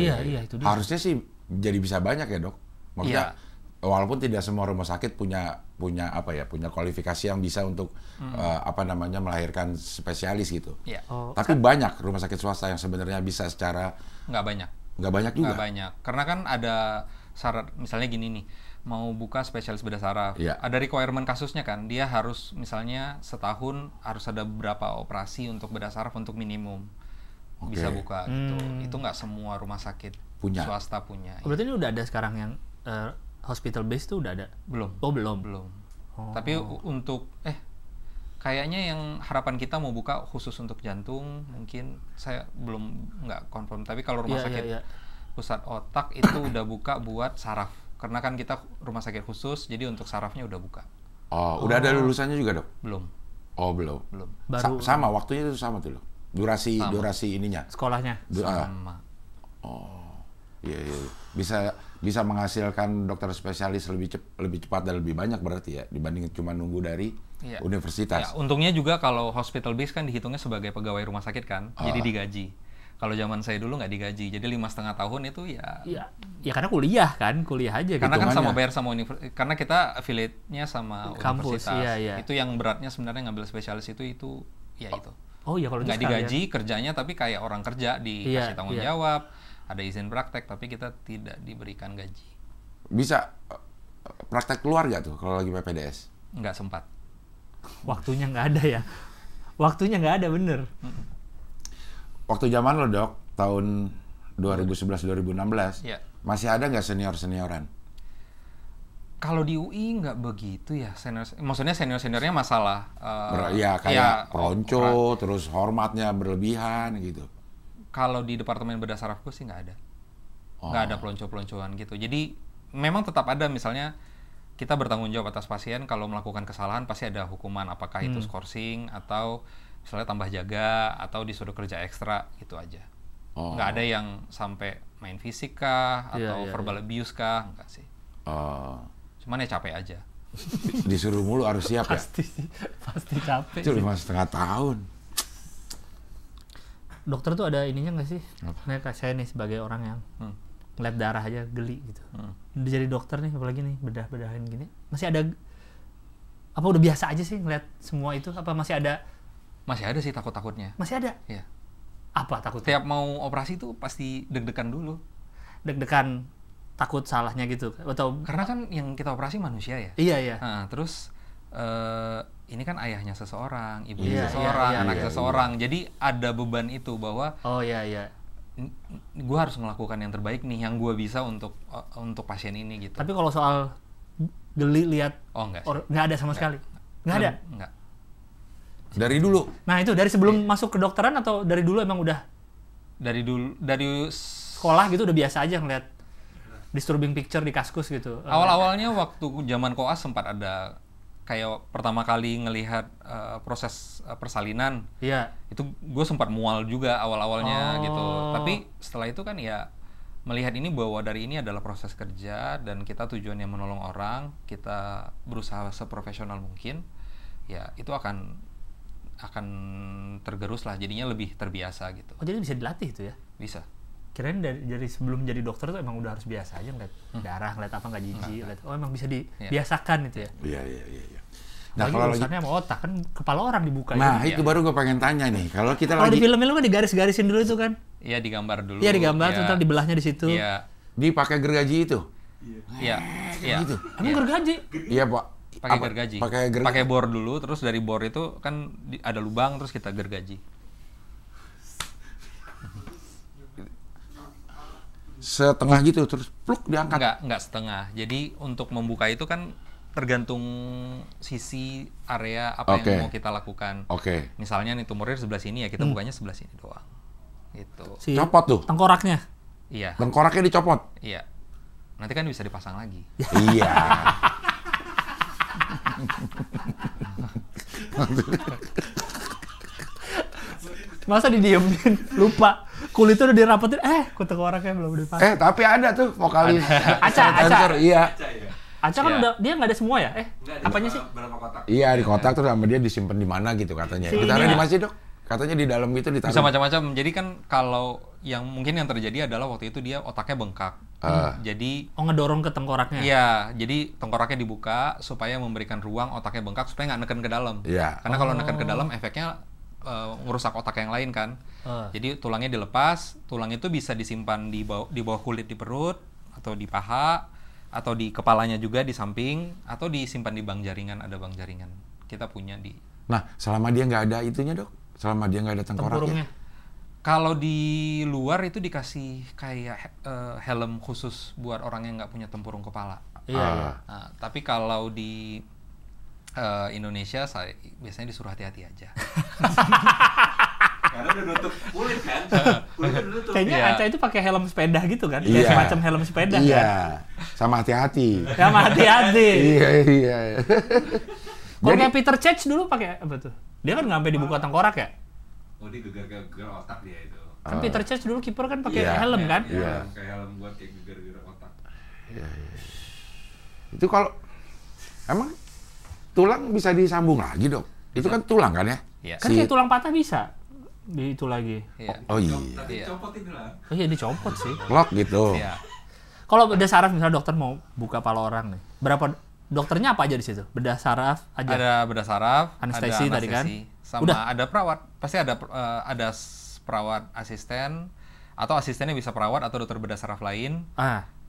itu dia. Harusnya sih jadi bisa banyak ya, Dok. Maksudnya walaupun tidak semua rumah sakit punya kualifikasi yang bisa untuk melahirkan spesialis gitu. Iya. Tapi banyak rumah sakit swasta yang sebenarnya bisa secara Nggak banyak juga. Nggak banyak. Karena kan ada syarat, misalnya gini nih, mau buka spesialis bedah saraf, ada requirement kasusnya kan, dia harus misalnya setahun harus ada berapa operasi untuk bedah saraf untuk minimum bisa buka gitu. Itu nggak semua rumah sakit swasta punya. Berarti ini udah ada sekarang yang hospital base tuh udah ada? Belum. Oh, belum. Tapi untuk kayaknya yang harapan kita mau buka khusus untuk jantung, mungkin saya nggak confirm. Tapi kalau rumah sakit pusat otak itu udah buka buat saraf. Karena kan kita rumah sakit khusus, jadi untuk sarafnya udah buka. Udah ada lulusannya juga, Dok? Belum. Belum. Baru sama waktunya itu sama tuh, loh. Durasi ininya. Sekolahnya. Sama. Iya. Bisa menghasilkan dokter spesialis lebih cepat dan lebih banyak berarti ya dibanding cuma nunggu dari universitas. Untungnya juga kalau hospital base kan dihitungnya sebagai pegawai rumah sakit kan, jadi digaji. Kalau zaman saya dulu nggak digaji, jadi 5,5 tahun itu ya karena kuliah aja. Karena kan sama bayar sama universitas, karena kita affiliate-nya sama kampus, universitas. Itu yang beratnya sebenarnya ngambil spesialis itu. Oh iya, kalau nggak digaji kerjanya, tapi kayak orang kerja dikasih tanggung jawab, ada izin praktek, tapi kita tidak diberikan gaji. Bisa praktek keluarga tuh kalau lagi PPDS? Nggak sempat. Waktunya nggak ada ya. Bener. Waktu zaman lo, Dok, tahun 2011-2016, masih ada nggak senior-senioran? Kalau di UI nggak begitu ya, maksudnya senior-seniornya masalah kayak pelonco, terus hormatnya berlebihan gitu. Kalau di departemen bedah sarafku sih nggak ada. Nggak ada pelonco-peloncoan gitu. Jadi memang tetap ada, misalnya kita bertanggung jawab atas pasien, kalau melakukan kesalahan pasti ada hukuman, apakah itu skorsing atau misalnya tambah jaga atau disuruh kerja ekstra, gitu aja. Nggak ada yang sampai main fisik kah atau verbal abuse kah, enggak sih. Cuman ya capek aja. Disuruh mulu harus siap ya? Pasti capek. Itu 5,5 tahun. Dokter tuh ada ininya nggak sih? Nah, saya nih sebagai orang yang ngeliat darah aja geli gitu. Udah jadi dokter nih, apalagi nih bedah-bedahin gini. Masih ada, apa udah biasa aja sih ngeliat semua itu? Apa masih ada? Masih ada sih takut-takutnya. Masih ada? Iya. Apa takutnya? Tiap mau operasi tuh pasti deg-degan dulu. Deg-degan, takut salahnya gitu? Atau karena kan yang kita operasi manusia ya? Iya. Nah, terus ini kan ayahnya seseorang, ibunya seseorang, anak seseorang. Jadi ada beban itu bahwa gue harus melakukan yang terbaik nih, yang gue bisa untuk pasien ini gitu. Tapi kalau soal geli lihat, nggak ada sama sekali. Nggak ada. Nggak. Dari dulu. Nah itu dari sebelum masuk ke dokteran atau dari dulu emang udah? Dari sekolah gitu udah biasa aja ngeliat disturbing picture di kaskus gitu. Awal-awalnya waktu zaman koas sempat ada kayak pertama kali ngelihat proses persalinan. Iya. Itu gue sempat mual juga awal-awalnya gitu. Tapi setelah itu kan ya melihat ini bahwa dari ini adalah proses kerja dan kita tujuannya menolong orang, kita berusaha seprofesional mungkin. Ya itu akan tergerus lah, jadinya lebih terbiasa gitu. Oh jadi bisa dilatih itu ya? Bisa. Kirain dari sebelum jadi dokter tuh emang udah harus biasa aja ngeliat darah, ngeliat apa nggak jijik, emang bisa dibiasakan itu ya? Iya. Nah kalau urusannya sama otak kan kepala orang dibuka. Nah itu baru gue pengen tanya nih, kalau kita di film-film kan digaris-garisin dulu itu kan? Iya digambar dulu. Iya digambar, terus dibelahnya di situ. Iya. Dipakai gergaji itu? Iya. Gitu. Emang gergaji? Iya Pak. Pakai gergaji. Pakai bor dulu, terus dari bor itu kan ada lubang, terus kita gergaji. Setengah gitu, terus pluk diangkat? Enggak setengah. Jadi untuk membuka itu kan tergantung sisi area apa yang mau kita lakukan. Misalnya nih tumornya di sebelah sini ya, kita bukanya sebelah sini doang. Gitu. Copot tuh? Tengkoraknya? Iya. Tengkoraknya dicopot? Iya. Nanti kan bisa dipasang lagi. Iya. Masa didiemin, lupa kulitnya udah dirapetin, tengkoraknya belum dipasang. Tapi ada tuh vokalis Aca. Iya. Aca kan udah, dia nggak ada semua ya? Apanya sih? Iya di kotak terus sama dia disimpan di mana gitu katanya. Gitarnya di masjid, Dok? Katanya di dalam gitu ditaruh. Bisa macam-macam. Jadi kan kalau yang terjadi adalah waktu itu dia otaknya bengkak. Jadi ngedorong ke tengkoraknya. Iya, jadi tengkoraknya dibuka supaya memberikan ruang otaknya bengkak supaya nggak neken ke dalam. Iya. Karena kalau neken ke dalam efeknya ngerusak otak yang lain kan. Jadi tulangnya dilepas, tulang itu bisa disimpan di bawah kulit di perut atau di paha atau di kepalanya juga di samping atau disimpan di bank jaringan, ada bank jaringan. Kita punya di. Nah, selama dia nggak ada itunya, Dok? Selama dia nggak ada tengkoraknya? Kalau di luar itu dikasih kayak helm khusus buat orang yang nggak punya tempurung kepala. Iya. Nah, tapi kalau di Indonesia saya biasanya disuruh hati-hati aja. Karena udah nutup kulit kan. Kulit udah nutup. Kayaknya Aca itu pakai helm sepeda gitu kan? Iya. Kayak semacam helm sepeda kan? Iya. Sama hati-hati. Sama hati-hati. Iya. Kalau kayak Peter Cech dulu pakai apa tuh? Dia kan nggak sampai dibuka tengkorak ya? Oh, dia gegar-gegar otak dia itu. Kan Peter Cech dulu kiper kan pakai Iya. helm kan? Iya. Kayak helm buat kayak gegar-gegar otak. Iya. Itu kalau emang tulang bisa disambung lagi, Dok? Itu kan tulang kan ya? Iya. Kan kayak tulang patah bisa di itu lagi. Iya. Oh iya. Nanti copotin dulu lah. Oh iya dicopot sih. Lock gitu. Iya. Kalau bedah saraf misalnya dokter mau buka pala orang nih, berapa dokternya apa aja di situ? Bedah saraf aja. Ada bedah saraf, Anestesi ada tadi kan? sama Udah. ada perawat. Pasti ada perawat asisten atau asistennya bisa perawat atau dokter bedah saraf lain.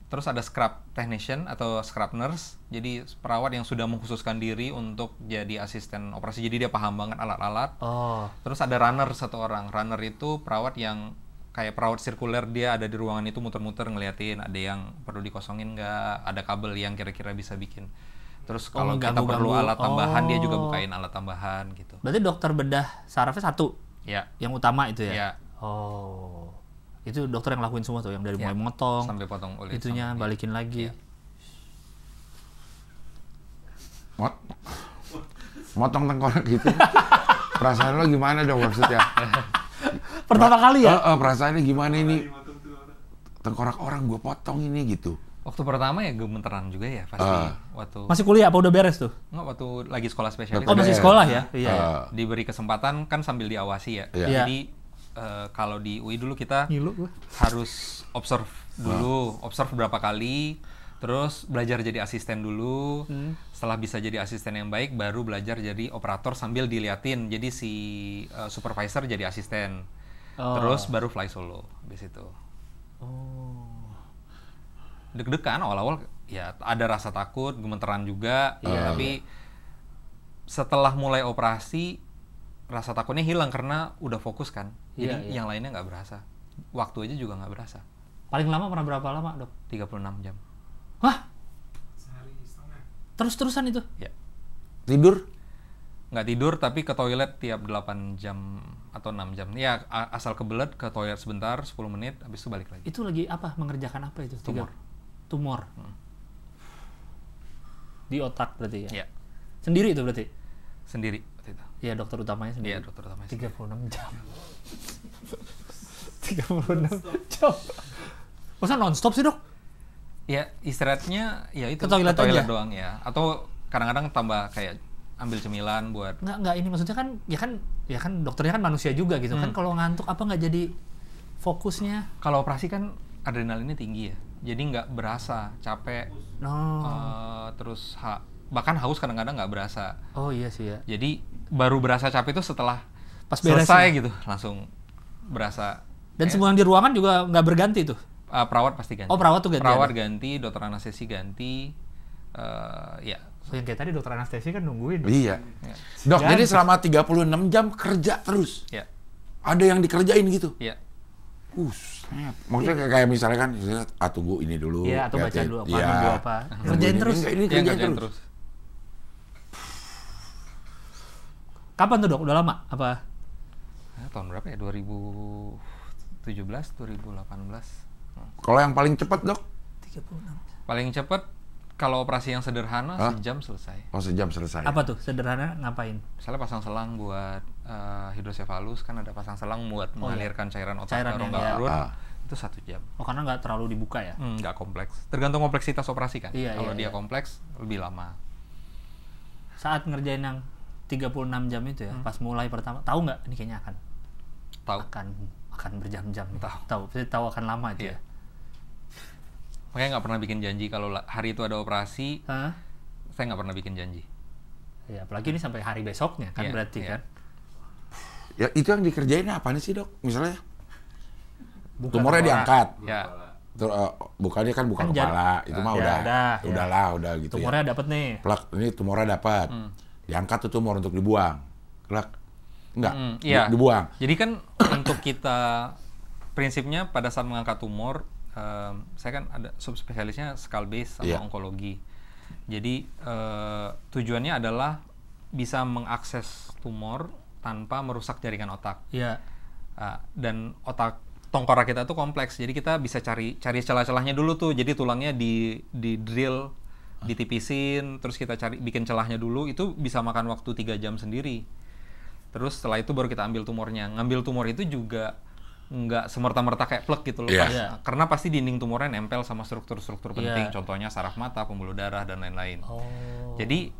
Terus ada scrub technician atau scrub nurse. Jadi perawat yang sudah mengkhususkan diri untuk jadi asisten operasi. Jadi dia paham banget alat-alat. Oh. Terus ada runner satu orang. Runner itu perawat yang kayak perawat sirkuler, dia ada di ruangan itu muter-muter ngeliatin ada yang perlu dikosongin nggak, ada kabel yang kira-kira bisa bikin. Terus kalau kita perlu alat tambahan, dia juga bukain alat tambahan gitu. Berarti dokter bedah sarafnya satu? Ya. Yang utama itu ya? Ya. Oh. Itu dokter yang lakuin semua tuh, yang dari mulai motong sampai potong kulit, itunya sampai, balikin lagi. Ya. Motong tengkorak gitu. Perasaan lo gimana, Dok, maksudnya? Pertama kali ya? Perasaannya gimana ini? Tengkorak orang gue potong ini gitu. Waktu pertama ya gemeteran juga ya pasti. Waktu Masih kuliah apa udah beres tuh? Enggak, waktu lagi sekolah spesialis. Oh, masih sekolah ya? Iya. Diberi kesempatan kan sambil diawasi ya. Iya. Jadi kalau di UI dulu kita Ngilu gua. harus observe dulu, observe berapa kali, terus belajar jadi asisten dulu. Setelah bisa jadi asisten yang baik, baru belajar jadi operator sambil diliatin. Jadi si supervisor jadi asisten. Terus baru fly solo habis itu. Deg-degan awal-awal ya, ada rasa takut, gemeteran juga, tapi setelah mulai operasi rasa takutnya hilang karena udah fokus kan. Jadi yang lainnya nggak berasa. Waktu aja juga nggak berasa. Paling lama pernah berapa lama, Dok? 36 jam. Wah, Sehari setengah. terus-terusan itu? Ya. Tidur? Nggak tidur tapi ke toilet tiap 8 jam atau 6 jam. Ya asal kebelet ke toilet sebentar 10 menit habis itu balik lagi. Itu lagi apa? Mengerjakan apa itu? Tumor. Di otak berarti ya? Iya. Sendiri itu berarti? Sendiri waktu itu. Iya, dokter utamanya sendiri. Iya, dokter utamanya 36 jam. 36 jam. Masa non-stop sih, Dok? Ya, istirahatnya ya itu Ke toilet aja? doang ya. Atau kadang-kadang tambah kayak ambil cemilan buat Nggak ini maksudnya kan ya kan dokternya kan manusia juga gitu kan, kalau ngantuk apa nggak jadi fokusnya? kalau operasi kan adrenalinnya tinggi ya. Jadi nggak berasa capek. Terus bahkan haus kadang-kadang nggak berasa. Oh iya sih ya. Jadi baru berasa capek itu setelah Pas beres selesai ya? gitu, langsung berasa. Dan semua yang di ruangan juga nggak berganti tuh? Perawat pasti ganti. Oh, perawat tuh ganti Perawat ada? ganti, dokter anestesi ganti. Ya. Oh, yang kayak tadi dokter anestesi kan nungguin. Iya. Dok, Jangan. jadi selama 36 jam kerja terus? Ya. Ada yang dikerjain gitu? Ya. Snap. Maksudnya kayak misalnya kan, tunggu ini dulu. Iya, atau baca liatin. dulu apa, Iya. nunggu apa. Kerjain terus. Ini Ya, kerjain kerjain terus. Kapan tuh, Dok? Udah lama? Apa? Tahun berapa ya? 2017, 2018. Kalau yang paling cepat, Dok? 36. Paling cepet kalau operasi yang sederhana sejam selesai. Oh, sejam selesai. Apa tuh? Sederhana ngapain? Misalnya pasang selang buat hidrosefalus, kan ada pasang selang buat mengalirkan cairan otak ke Cairan rongga yang perut. Itu 1 jam. Oh, karena nggak terlalu dibuka ya? Nggak kompleks. Tergantung kompleksitas operasi kan. Iya, Kalau iya, dia iya. kompleks lebih lama. Saat ngerjain yang 36 jam itu ya, pas mulai pertama, tahu nggak ini kayaknya akan akan berjam-jam. Tahu akan lama itu. Iya. Makanya nggak pernah bikin janji kalau hari itu ada operasi. Saya nggak pernah bikin janji. Ya, apalagi ini sampai hari besoknya kan berarti kan. Ya itu yang dikerjain apa nih sih, Dok? Misalnya tumornya diangkat. Ya. Bukannya kan bukan kepala, itu mah udah gitu. Tumornya dapat nih. Plak, ini tumornya dapat. Diangkat tuh tumor untuk dibuang. Plak. Enggak, dibuang. Jadi kan untuk kita prinsipnya pada saat mengangkat tumor, saya kan ada subspesialisnya skull base sama onkologi. Jadi tujuannya adalah bisa mengakses tumor tanpa merusak jaringan otak. Iya. Dan tengkorak kita tuh kompleks. Jadi kita bisa cari celah-celahnya dulu tuh. Jadi tulangnya di drill, ditipisin, terus kita bikin celahnya dulu. Itu bisa makan waktu 3 jam sendiri. Terus setelah itu baru kita ambil tumornya. Ngambil tumor itu juga nggak semerta-merta kayak plek gitu loh. Karena pasti dinding tumornya nempel sama struktur-struktur penting. Contohnya saraf mata, pembuluh darah, dan lain-lain. Jadi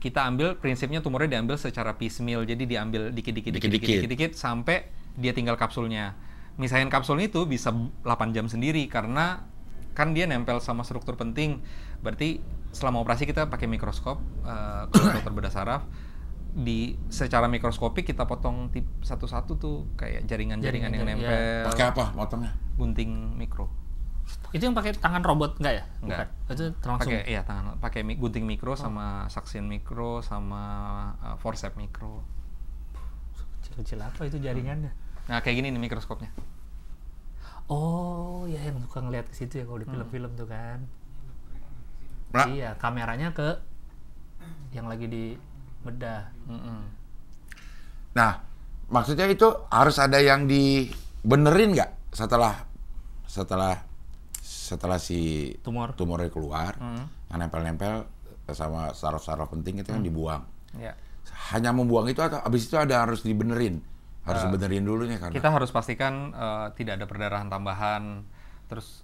kita ambil, prinsipnya tumornya diambil secara piecemeal. Jadi diambil dikit-dikit sampai dia tinggal kapsulnya. Misahin kapsul itu bisa 8 jam sendiri karena kan dia nempel sama struktur penting. Berarti selama operasi kita pakai mikroskop, dokter bedah saraf. Secara mikroskopik kita potong satu-satu tuh kayak jaringan-jaringan yang nempel. Pakai apa potongnya? Gunting mikro. Itu yang pakai tangan robot enggak ya? Enggak. Bukan. Itu langsung. Pakai gunting mikro sama suction mikro sama forceps mikro. Kecil-kecil apa itu jaringannya? Nah, kayak gini nih mikroskopnya. Oh, ya yang suka ngeliat ke situ ya kalau di film-film tuh kan. Iya, kameranya ke yang lagi di bedah. Nah, maksudnya itu harus ada yang dibenerin nggak setelah si tumornya keluar, yang nempel-nempel sama saraf-saraf penting itu yang dibuang. Hanya membuang itu atau abis itu harus dibenerin? Harus dibenerin dulu nih karena kita harus pastikan tidak ada perdarahan tambahan, terus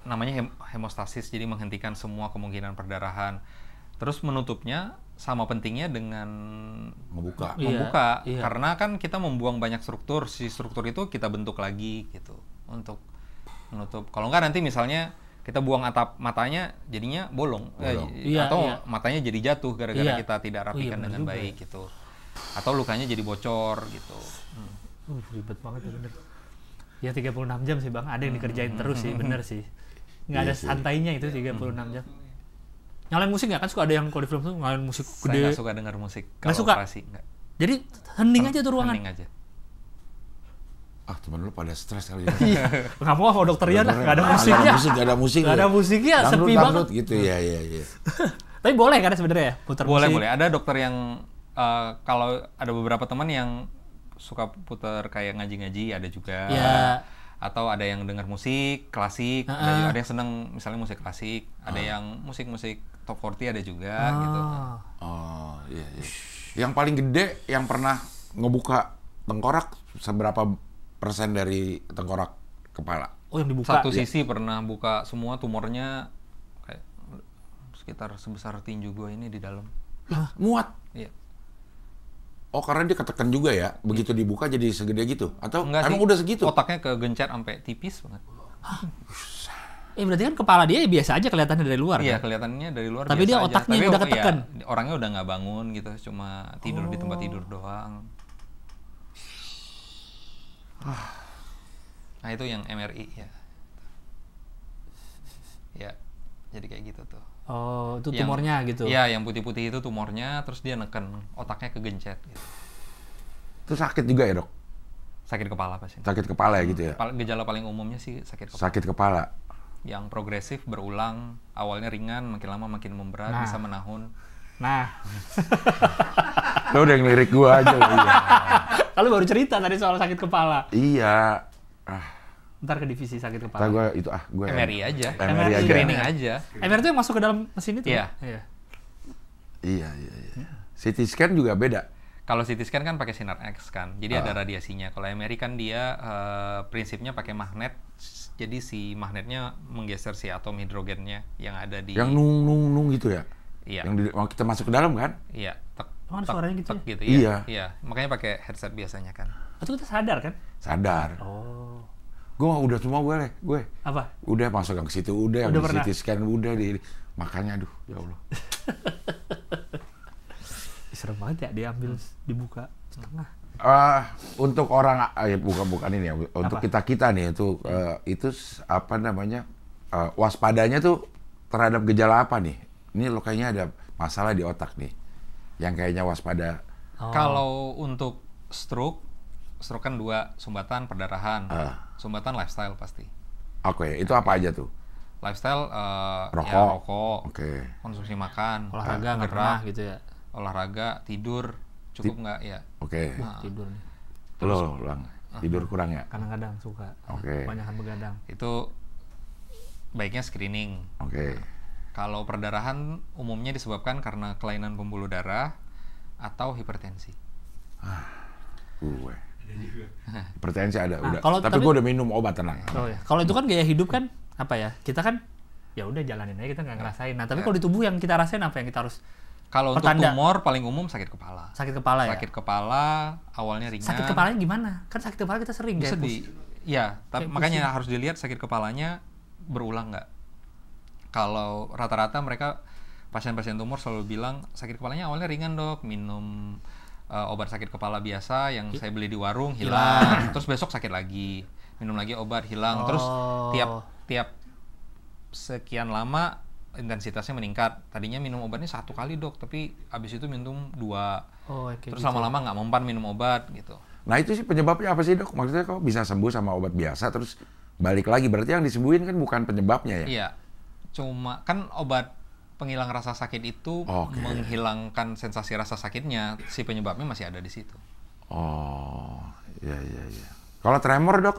namanya hemostasis, jadi menghentikan semua kemungkinan perdarahan. Terus menutupnya sama pentingnya dengan membuka. Karena kan kita membuang banyak struktur, si struktur itu kita bentuk lagi gitu untuk menutup. Kalau enggak nanti misalnya kita buang atap matanya jadinya bolong. Atau matanya jadi jatuh gara-gara kita tidak rapikan dengan baik gitu. Atau lukanya jadi bocor gitu. Ribet banget ya bener. Ya 36 jam sih Bang, ada yang dikerjain terus sih, bener sih. Nggak ada santainya itu 36 jam. Nyalain musik nggak? Kan suka ada yang kalau di film tuh nyalain musik gede. Saya nggak suka dengar musik kalau operasi. Nggak. Jadi hening aja tuh ruangan? Hening aja. Temen lu pada stres kali ya. Nggak mau dokter Ian, nggak ada musiknya. Nggak ada musiknya, sepi banget. Gitu ya. Tapi boleh kan sebenarnya ya, putar musik? Boleh. Ada dokter yang, kalau ada beberapa teman yang suka putar kayak ngaji-ngaji, ada juga. Atau ada yang dengar musik klasik, ada yang seneng misalnya musik klasik, ada yang musik-musik top 40 ada juga gitu. Iya. Yang paling gede yang pernah ngebuka tengkorak seberapa persen dari tengkorak kepala? Yang dibuka. Satu sisi pernah buka semua tumornya kayak sekitar sebesar tinju gua ini di dalam. Muat? Iya. Karena dia ketekan juga ya, begitu dibuka jadi segede gitu? Atau enggak emang sih, udah segitu? Otaknya kegencet sampai tipis banget. Berarti kan kepala dia biasa aja kelihatannya dari luar. Iya, kan? kelihatannya dari luar. Tapi dia otaknya udah ketekan. Ya, orangnya udah nggak bangun gitu, cuma tidur di tempat tidur doang. Nah itu yang MRI ya. Ya, jadi kayak gitu tuh. Itu tumornya gitu? Iya, yang putih-putih itu tumornya, terus dia neken, otaknya kegencet gitu. Itu sakit juga ya dok? Sakit kepala pasti. Sakit kepala ya gitu ya? Gejala paling umumnya sih sakit kepala. Sakit kepala? Yang progresif, berulang, awalnya ringan, makin lama makin memberat, bisa menahun. Lo udah ngelirik gua aja. Kalau baru cerita tadi soal sakit kepala. Iya. Ntar ke divisi sakit kepala. Ntar gue MRI aja. MRI aja. Screening aja. MRI itu yang masuk ke dalam mesin itu? Iya. CT scan juga beda? Kalau CT scan kan pakai sinar X kan, jadi ada radiasinya. Kalau MRI kan dia prinsipnya pakai magnet, jadi si magnetnya menggeser si atom hidrogennya yang ada di... Yang nung gitu ya? Iya. Yang mau kita masuk ke dalam kan? Iya. Oh, ada suaranya gitu. Gitu Iya. ya. Iya, makanya pakai headset biasanya kan. Itu kita sadar kan? Sadar. Oh. Gue udah semua gue. Apa? Udah masuk ke situ, udah Udah di pernah? CT scan, udah di makanya aduh ya Allah. Serem banget ya diambil dibuka setengah. Untuk orang bukan ini ya, untuk kita nih itu apa namanya waspadanya tuh terhadap gejala apa nih? Ini lo kayaknya ada masalah di otak nih, yang kayaknya waspada. Kalau untuk stroke kan 2, sumbatan, perdarahan. Sumbatan lifestyle pasti. Oke, itu apa aja tuh? Lifestyle Rokok. ya rokok, konsumsi makan, Olahraga nggak pernah gitu ya. olahraga, tidur cukup nggak ya? Oke. Tidur nih. Lo tidur kurang ya? Kadang-kadang suka. Oke. Banyakan begadang. Itu baiknya screening. Oke. Kalau perdarahan umumnya disebabkan karena kelainan pembuluh darah atau hipertensi. Gue. Hipertensi ada udah. kalau- Tapi tapi- gue udah minum obat, tenang. Oh ya. Kalau itu kan gaya hidup kan apa ya? Kita kan ya udah jalanin aja, kita nggak ngerasain. Nah, tapi kalau di tubuh yang kita rasain apa yang kita harus Kalau untuk Pertanda. tumor paling umum sakit kepala. sakit kepala ya? Sakit kepala awalnya ringan. Sakit kepalanya gimana? Kan sakit kepala kita sering bisa kayak ya, tapi kayak makanya harus dilihat sakit kepalanya berulang nggak. Kalau rata-rata mereka pasien-pasien tumor selalu bilang sakit kepalanya awalnya ringan dok, minum obat sakit kepala biasa yang saya beli di warung hilang, terus besok sakit lagi, minum lagi obat hilang, terus tiap sekian lama intensitasnya meningkat. Tadinya minum obatnya 1 kali dok, tapi abis itu minum 2, terus lama-lama nggak mempan minum obat gitu. Nah itu sih penyebabnya apa sih dok? Maksudnya kok bisa sembuh sama obat biasa terus balik lagi? Berarti yang disembuhin kan bukan penyebabnya ya? Iya, cuma kan obat penghilang rasa sakit itu menghilangkan sensasi rasa sakitnya, si penyebabnya masih ada di situ. Oh, iya. Kalau tremor dok?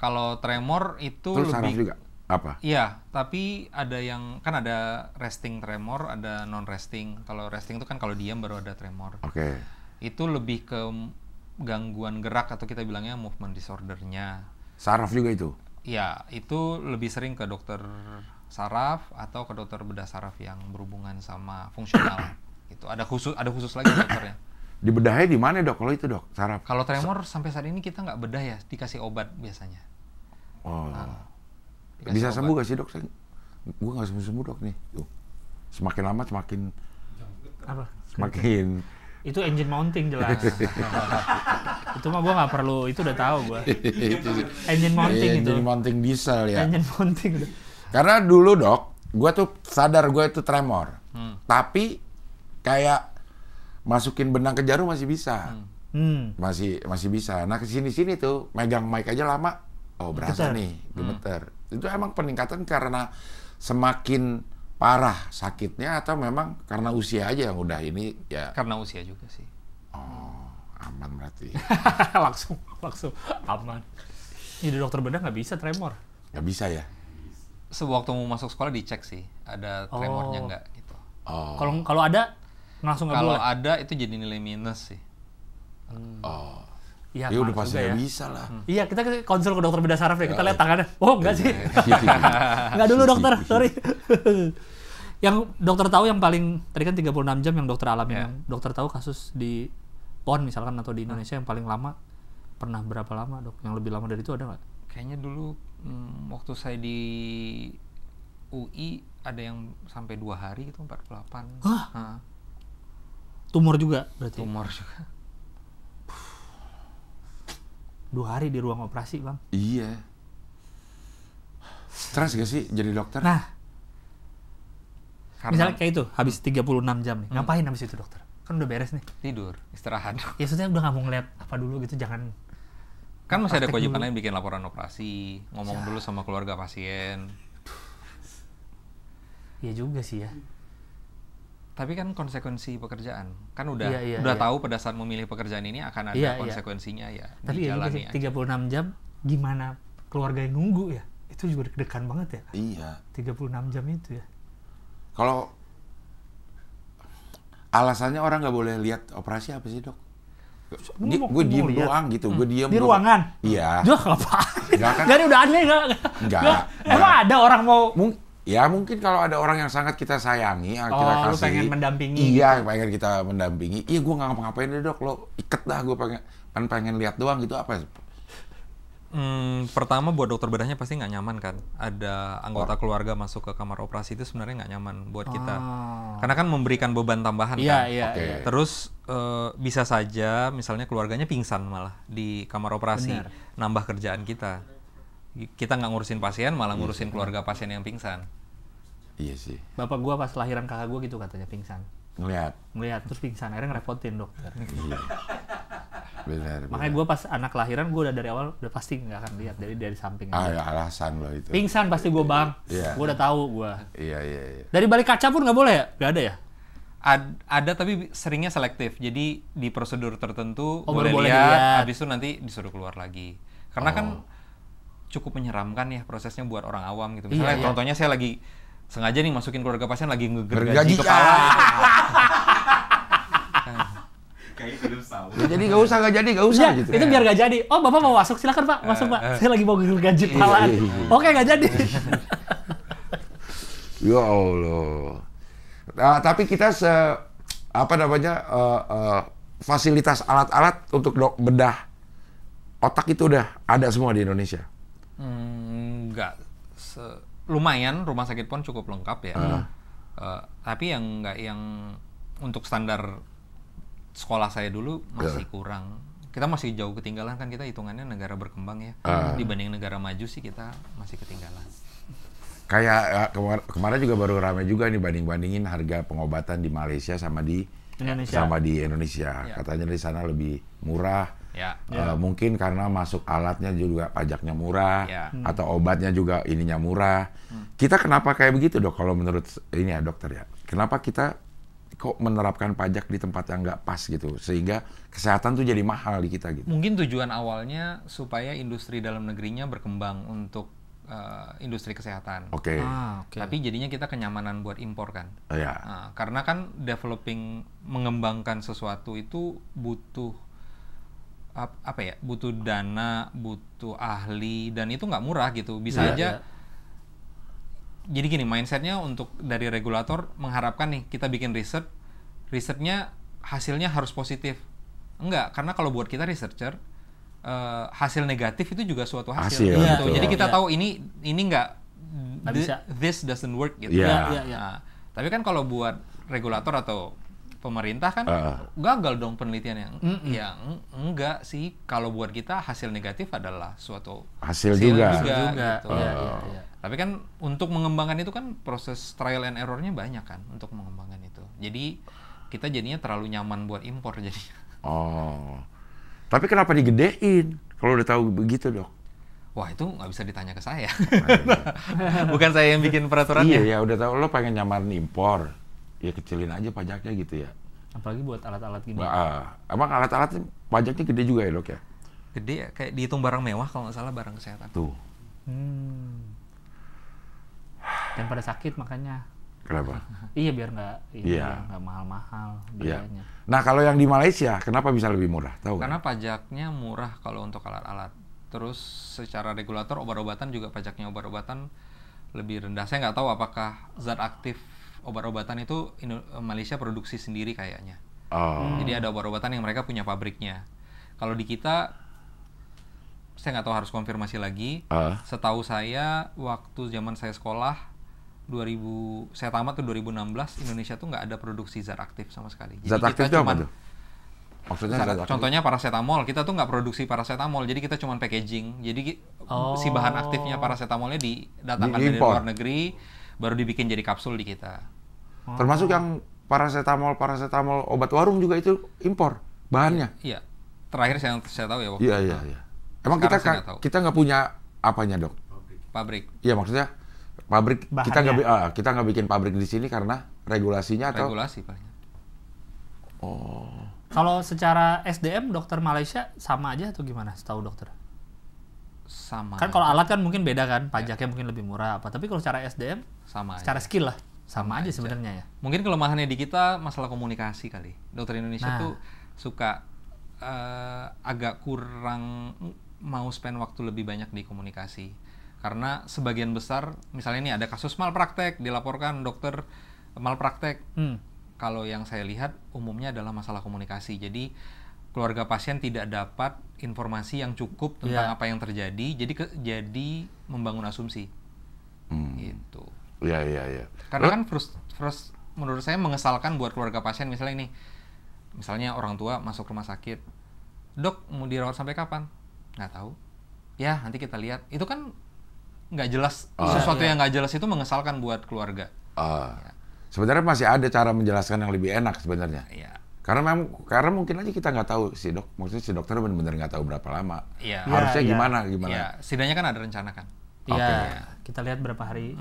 Kalau tremor itu Terus saraf lebih juga? Apa? Iya, tapi ada yang kan ada resting tremor, ada non resting. Kalau resting itu kan kalau diam baru ada tremor. Oke. Itu lebih ke gangguan gerak atau kita bilangnya movement disordernya. Saraf juga itu? Ya, itu lebih sering ke dokter saraf atau ke dokter bedah saraf yang berhubungan sama fungsional. Gitu. Ada khusus lagi dokternya. Dibedahnya di mana dok? Kalau itu dok, saraf? Kalau tremor sampai saat ini kita nggak bedah ya, dikasih obat biasanya. Oh. Dikasih Bisa obat. sembuh gak sih dok? Gue nggak sembuh dok nih. Tuh. Semakin lama semakin apa? Itu engine mounting jelas. Itu mah gue nggak perlu, itu udah tahu gue. Engine mounting Iya, itu. Engine mounting diesel ya. Engine mounting. Karena dulu dok, gue tuh sadar gue itu tremor. Tapi kayak masukin benang ke jarum masih bisa. Masih bisa. Nah kesini-sini tuh megang mic aja lama. Oh berasa Gemeter. nih, gemeter. Itu emang peningkatan karena semakin parah sakitnya atau memang karena usia aja yang udah ini ya? Karena usia juga sih. Oh aman berarti. langsung aman. Jadi dokter bedah nggak bisa tremor. Nggak bisa ya? Sewaktu mau masuk sekolah dicek sih, ada tremornya nggak gitu. Oh. Kalau ada langsung nggak Kalau boleh. ada itu jadi nilai minus sih. Oh. Iya, Ya udah males pasti juga nggak ya. bisa lah. Iya, kita konsul ke dokter bedah saraf ya. Kita lihat tangannya. Oh, enggak sih. Enggak dulu dokter, sorry. Yang dokter tahu yang paling, tadi kan 36 jam yang dokter alami. Yeah. Yang dokter tahu kasus di PON misalkan atau di Indonesia yang paling lama, pernah berapa lama dok? Yang lebih lama dari itu ada nggak? Kayaknya dulu waktu saya di UI ada yang sampai 2 hari itu 48. Hah? Nah, Tumor juga berarti? tumor juga. 2 hari di ruang operasi bang. Iya. Stres gak sih jadi dokter? Nah, Karena misalnya kayak itu, habis 36 jam nih. Ngapain habis itu dokter? Kan udah beres nih. tidur, istirahat. Ya maksudnya udah nggak mau ngeliat apa dulu gitu, jangan. Kan masih ada Praktek kewajiban dulu. lain bikin laporan operasi, ngomong dulu sama keluarga pasien. Iya juga sih ya. Tapi kan konsekuensi pekerjaan. Kan udah Iya, udah iya. tahu pada saat memilih pekerjaan ini akan ada Iya, iya. konsekuensinya ya. Tapi ya juga sih, dijalani aja. 36 jam gimana keluarga yang nunggu ya? Itu juga deg-degan banget ya. Iya. 36 jam itu ya. Kalau alasannya orang nggak boleh lihat operasi apa sih dok? Gue diem lihat. doang gitu, gue diem Di doang. Ruangan? Iya. Dia ngapain? Enggak kan? Jadi udah aneh nggak? Enggak. Emang ada orang mau Ya mungkin kalau ada orang yang sangat kita sayangi, kita kasih. Lu pengen mendampingi. Iya, pengen kita mendampingi. Iya, gue nggak ngapa-ngapain deh dok, lo iket dah, gue pengen lihat doang gitu apa? Pertama buat dokter bedahnya pasti nggak nyaman kan. Ada anggota keluarga masuk ke kamar operasi itu sebenarnya nggak nyaman buat kita. Karena kan memberikan beban tambahan kan. Oke. Terus bisa saja misalnya keluarganya pingsan malah di kamar operasi. Nambah kerjaan kita. Kita nggak ngurusin pasien, malah ngurusin keluarga pasien yang pingsan. Iya sih. Bapak gua pas lahiran kakak gua gitu katanya pingsan. Ngeliat Terus pingsan, akhirnya ngerepotin dokter. Iya. Benar. Makanya gua pas anak lahiran gua udah dari awal udah pasti nggak akan lihat dari samping. Ya alasan lo itu. Pingsan pasti gua bang. Iya. Gua udah tahu gua. Iya. Dari balik kaca pun nggak boleh ya? Nggak ada ya? Ada tapi seringnya selektif. Jadi di prosedur tertentu boleh boleh lihat. lihat, habis itu nanti disuruh keluar lagi. Karena kan cukup menyeramkan ya prosesnya buat orang awam gitu. Misalnya contohnya saya lagi sengaja nih masukin keluarga pasien lagi ngegergaji kepala. Kayak film Saw. Jadi nggak usah Ya, gitu. itu biar nggak jadi. Oh bapak mau masuk, silakan pak, masuk pak. Saya lagi mau gergaji kepalaan. Oke nggak jadi. Ya Allah. Tapi kita fasilitas alat-alat untuk bedah otak itu udah ada semua di Indonesia. Enggak. Lumayan, rumah sakit pun cukup lengkap ya. Tapi yang enggak yang untuk standar sekolah saya dulu masih kurang. Kita masih jauh ketinggalan kan, kita hitungannya negara berkembang ya. Dibanding negara maju sih kita masih ketinggalan. Kayak kemarin juga baru ramai juga nih banding-bandingin harga pengobatan di Malaysia sama di Indonesia. Ya. Katanya di sana lebih murah. Ya. Mungkin karena masuk alatnya juga pajaknya murah, Ya. atau obatnya juga ininya murah. Kita kenapa kayak begitu dok? Kalau menurut ini ya dokter ya, kenapa kita kok menerapkan pajak di tempat yang nggak pas gitu, sehingga kesehatan tuh jadi mahal di kita gitu? Mungkin tujuan awalnya supaya industri dalam negerinya berkembang untuk industri kesehatan. Oke. Tapi jadinya kita kenyamanan buat impor kan. Ya. Karena kan mengembangkan sesuatu itu butuh butuh dana, butuh ahli, dan itu nggak murah gitu. Bisa aja. Jadi gini, mindsetnya untuk dari regulator mengharapkan nih kita bikin risetnya hasilnya harus positif. Enggak, karena kalau buat kita researcher, hasil negatif itu juga suatu hasil gitu. Jadi kita tahu ini nggak this doesn't work gitu. Tapi kan kalau buat regulator atau pemerintah kan gagal dong penelitiannya. Ya enggak sih, kalau buat kita hasil negatif adalah suatu hasil juga. Gitu. Tapi kan untuk mengembangkan itu kan proses trial and error-nya banyak kan untuk mengembangkan itu. Jadi kita jadinya terlalu nyaman buat impor jadinya. Tapi kenapa digedein kalau udah tahu begitu dok? Wah itu nggak bisa ditanya ke saya. Bukan saya yang bikin peraturannya. Iya ya, udah tahu lo pengen nyamarin impor, ya kecilin aja pajaknya gitu ya. Apalagi buat alat-alat gini. Emang alat-alat pajaknya gede juga ya dok ya? Gede ya, kayak dihitung barang mewah kalau nggak salah, barang kesehatan. Tuh. Dan pada sakit makanya. Kenapa? Iya biar nggak mahal-mahal biayanya. Nah kalau yang di Malaysia kenapa bisa lebih murah? Tahu? Karena pajaknya murah kalau untuk alat-alat. Terus secara regulator obat-obatan juga pajaknya obat-obatan lebih rendah. Saya nggak tahu apakah zat aktif obat-obatan itu Malaysia produksi sendiri kayaknya. Jadi ada obat-obatan yang mereka punya pabriknya. Kalau di kita saya nggak tahu, harus konfirmasi lagi. Setahu saya waktu zaman saya sekolah saya tamat tuh 2016, Indonesia tuh nggak ada produksi zat aktif sama sekali. Jadi zat aktif itu apa tuh? Maksudnya zat aktif? Contohnya paracetamol, kita tuh nggak produksi paracetamol, jadi kita cuma packaging. Jadi si bahan aktifnya paracetamolnya didatangkan dari luar negeri, baru dibikin jadi kapsul di kita. Termasuk yang paracetamol obat warung juga itu impor bahannya? Iya. Terakhir saya tahu ya waktu itu. Iya. Emang kita nggak punya apanya dok? Pabrik. Iya maksudnya pabrik bahannya. Kita nggak bikin pabrik di sini karena regulasinya atau? Regulasi paling. Kalau secara SDM dokter Malaysia sama aja atau gimana? Setahu dokter? Sama. Kan kalau alat kan mungkin beda kan, pajaknya mungkin lebih murah apa. Tapi kalau secara SDM sama. Secara skill lah sama aja sebenarnya ya. Mungkin kelemahannya di kita masalah komunikasi kali. Dokter Indonesia tuh suka agak kurang mau spend waktu lebih banyak di komunikasi. Karena sebagian besar, misalnya ini ada kasus malpraktek, dilaporkan dokter malpraktek. Kalau yang saya lihat umumnya adalah masalah komunikasi. Jadi keluarga pasien tidak dapat informasi yang cukup tentang apa yang terjadi, jadi membangun asumsi. Gitu. Iya. Karena kan menurut saya mengesalkan buat keluarga pasien, misalnya orang tua masuk rumah sakit, dok mau dirawat sampai kapan? Nggak tahu. Ya nanti kita lihat. Itu kan nggak jelas, sesuatu yang nggak jelas itu mengesalkan buat keluarga. Ya. Sebenarnya masih ada cara menjelaskan yang lebih enak sebenarnya. Iya. Karena mungkin aja kita nggak tahu maksudnya si dokter benar-benar nggak tahu berapa lama. Iya. Harusnya gimana? Iya. Setidaknya kan ada rencana kan. Iya. Kita lihat berapa hari.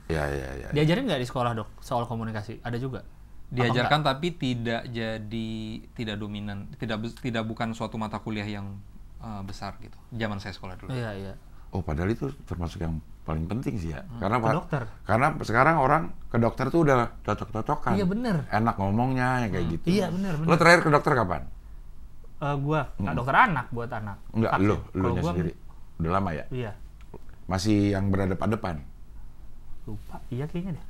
Iya. Diajarin nggak di sekolah dok soal komunikasi? Ada juga. Diajarkan tapi tidak dominan, bukan suatu mata kuliah yang besar gitu. Zaman saya sekolah dulu. Iya. Oh, padahal itu termasuk yang paling penting sih ya. Karena dokter. Karena sekarang orang ke dokter tuh udah cocok-cocokan. Iya bener. Enak ngomongnya yang kayak gitu. Iya bener. Lo terakhir ke dokter kapan? Gua dokter anak buat anak. Enggak, lo sendiri. Udah lama ya? Iya. Masih yang berhadapan-depan? Lupa, iya kayaknya deh.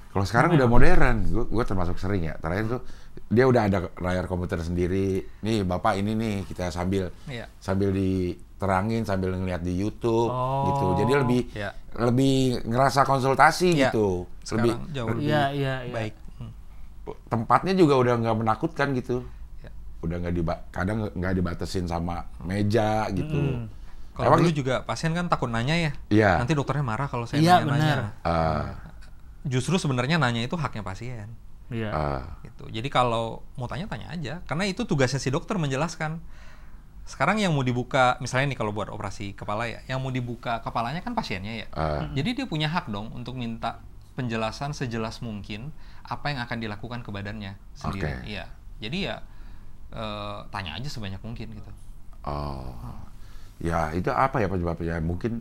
Kalau sekarang udah modern, gue termasuk sering ya. Terakhir tuh dia udah ada layar komputer sendiri. Nih bapak ini nih kita sambil diterangin sambil ngeliat di YouTube gitu. Jadi lebih ngerasa konsultasi gitu. Sekarang jauh lebih baik. Tempatnya juga udah nggak menakutkan gitu. Udah kadang nggak dibatasin sama meja gitu. Kalau dulu juga pasien kan takut nanya ya. Iya. Nanti dokternya marah kalau saya nanya. Justru sebenarnya nanya itu haknya pasien. Iya. Gitu. Jadi kalau mau tanya aja. Karena itu tugasnya si dokter menjelaskan. Sekarang yang mau dibuka, misalnya nih kalau buat operasi kepala ya, yang mau dibuka kepalanya kan pasiennya ya. Jadi dia punya hak dong untuk minta penjelasan sejelas mungkin apa yang akan dilakukan ke badannya sendiri. Iya. Jadi ya tanya aja sebanyak mungkin gitu. Ya itu apa ya penyebabnya? Mungkin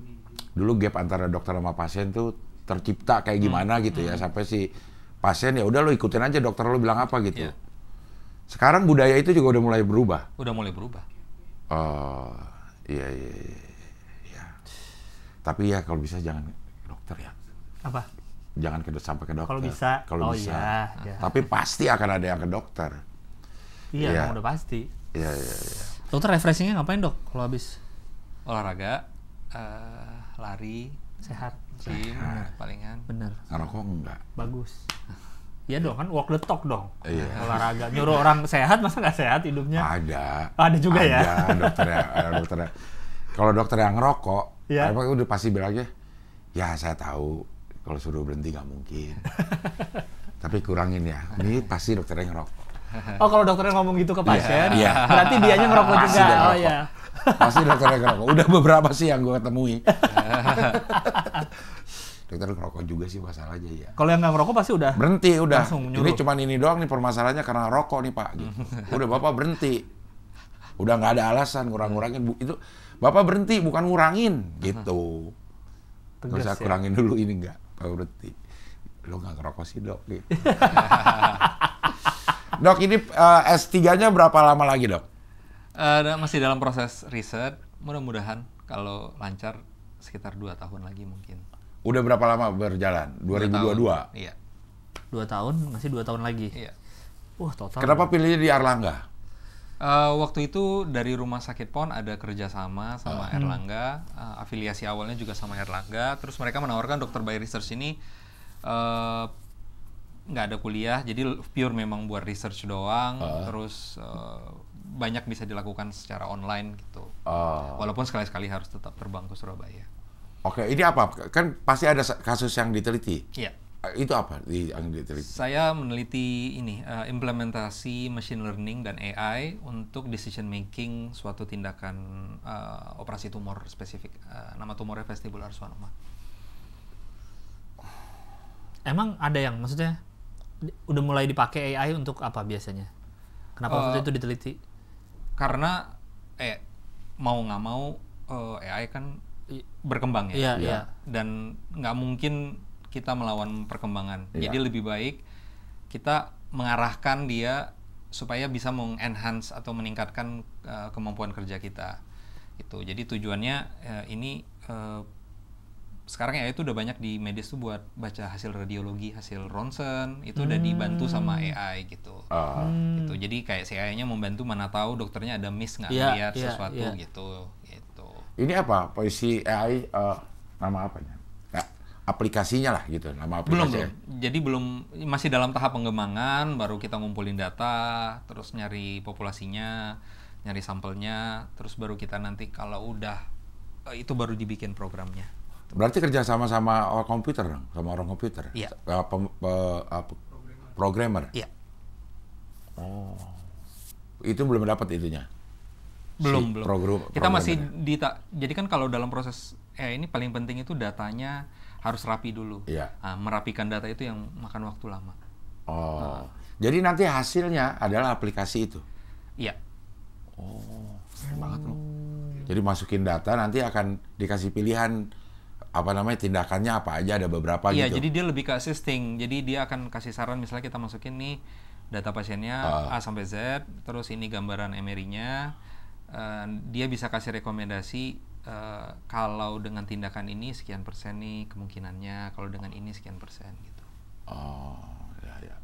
dulu gap antara dokter sama pasien tuh tercipta kayak gimana gitu ya, sampai si pasien ya udah lo ikutin aja dokter lo bilang apa gitu. Sekarang budaya itu juga udah mulai berubah. Iya. Tapi ya kalau bisa jangan ke dokter ya. Apa? Jangan sampai ke dokter. Kalau bisa. Iya. Tapi pasti akan ada yang ke dokter. Iya, udah pasti. Iya. Dokter refreshingnya ngapain dok kalau habis olahraga, lari, sehat, gym, palingan. Bener. Ngerokok enggak? Bagus. Iya dong, kan walk the talk dong. Iya. Olahraga, nyuruh orang sehat, masa nggak sehat hidupnya? Ada juga ya? Ada dokternya. Kalau dokter yang ngerokok, emang udah pasti bilangnya, ya saya tahu kalau suruh berhenti nggak mungkin. Tapi kurangin ya, ini pasti dokternya ngerokok. Oh, kalau dokternya ngomong gitu ke pasien, berarti dianya ngerokok juga. Oh iya. Pasti dokternya ngerokok. Udah beberapa sih yang gue ketemui. Dokter ngerokok juga sih masalahnya ya. Kalau yang nggak ngerokok pasti udah berhenti, udah. Ini cuma ini doang nih permasalahannya karena rokok nih Pak. Gitu. Udah Bapak berhenti. Udah nggak ada alasan ngurangin itu. Bapak berhenti bukan ngurangin gitu. Terus saya kurangin dulu ini nggak, Bapak berhenti. Lo nggak ngerokok sih dok. Gitu. Dok ini S3-nya berapa lama lagi dok? Masih dalam proses riset. Mudah-mudahan kalau lancar sekitar 2 tahun lagi mungkin. Udah berapa lama berjalan? 2022? Iya. 2 tahun, masih 2 tahun lagi? Iya. Total. Kenapa pilihnya di Erlangga? Waktu itu dari Rumah Sakit PON ada kerjasama sama Erlangga. Afiliasi awalnya juga sama Erlangga. Terus mereka menawarkan dokter by research ini nggak ada kuliah, jadi pure memang buat research doang. Terus banyak bisa dilakukan secara online gitu. Walaupun sekali-sekali harus tetap terbang ke Surabaya. Oke, ini apa? Kan pasti ada kasus yang diteliti. Iya. Itu apa yang diteliti? Saya meneliti ini implementasi machine learning dan AI untuk decision making suatu tindakan operasi tumor spesifik. Nama tumornya vestibular schwannoma. Emang ada yang maksudnya udah mulai dipakai AI untuk apa biasanya? Kenapa waktu itu diteliti? Karena mau nggak mau AI kan berkembang ya. Iya. Dan nggak mungkin kita melawan perkembangan. Jadi lebih baik kita mengarahkan dia supaya bisa mengenhance atau meningkatkan kemampuan kerja kita. Itu. Jadi tujuannya ini sekarang AI itu udah banyak di medis tuh buat baca hasil radiologi, hasil ronsen, itu udah dibantu sama AI gitu. Gitu. Jadi kayak si AI-nya membantu mana tahu dokternya ada miss nggak ngeliat sesuatu gitu. Ini apa? Posisi AI nama apanya? Nah, aplikasinya lah gitu, nama aplikasinya. Belum. Jadi belum, masih dalam tahap pengembangan, baru kita ngumpulin data, terus nyari populasinya, nyari sampelnya, terus baru kita nanti kalau udah itu baru dibikin programnya. Berarti kerja sama orang komputer dong, sama orang komputer. Iya. Programmer. Iya. Oh. Itu belum dapat itunya. Belum. Kita masih jadi kan kalau dalam proses ini paling penting itu datanya harus rapi dulu. Iya. Nah, merapikan data itu yang makan waktu lama. Oh. Jadi nanti hasilnya adalah aplikasi itu. Iya. Oh, keren banget loh. Jadi masukin data nanti akan dikasih pilihan apa namanya tindakannya apa aja, ada beberapa gitu. Iya, jadi dia lebih ke assisting. Jadi dia akan kasih saran, misalnya kita masukin nih data pasiennya A sampai Z, terus ini gambaran MRI-nya. Dia bisa kasih rekomendasi kalau dengan tindakan ini sekian persen nih kemungkinannya, kalau dengan ini sekian persen gitu. Oh, ya.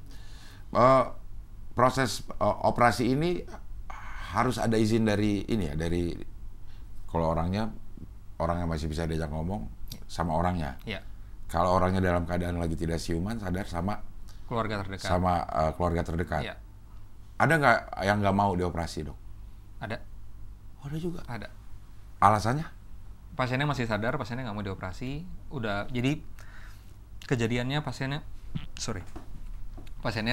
Proses operasi ini harus ada izin dari ini ya, dari kalau orangnya masih bisa diajak ngomong sama orangnya. Iya. Kalau orangnya dalam keadaan lagi tidak siuman, sadar sama keluarga terdekat. Sama keluarga terdekat. Iya. Ada nggak yang nggak mau dioperasi, Dok? Ada. Oh, ada juga. Ada. Alasannya? Pasiennya masih sadar, pasiennya nggak mau dioperasi. Udah, jadi kejadiannya pasiennya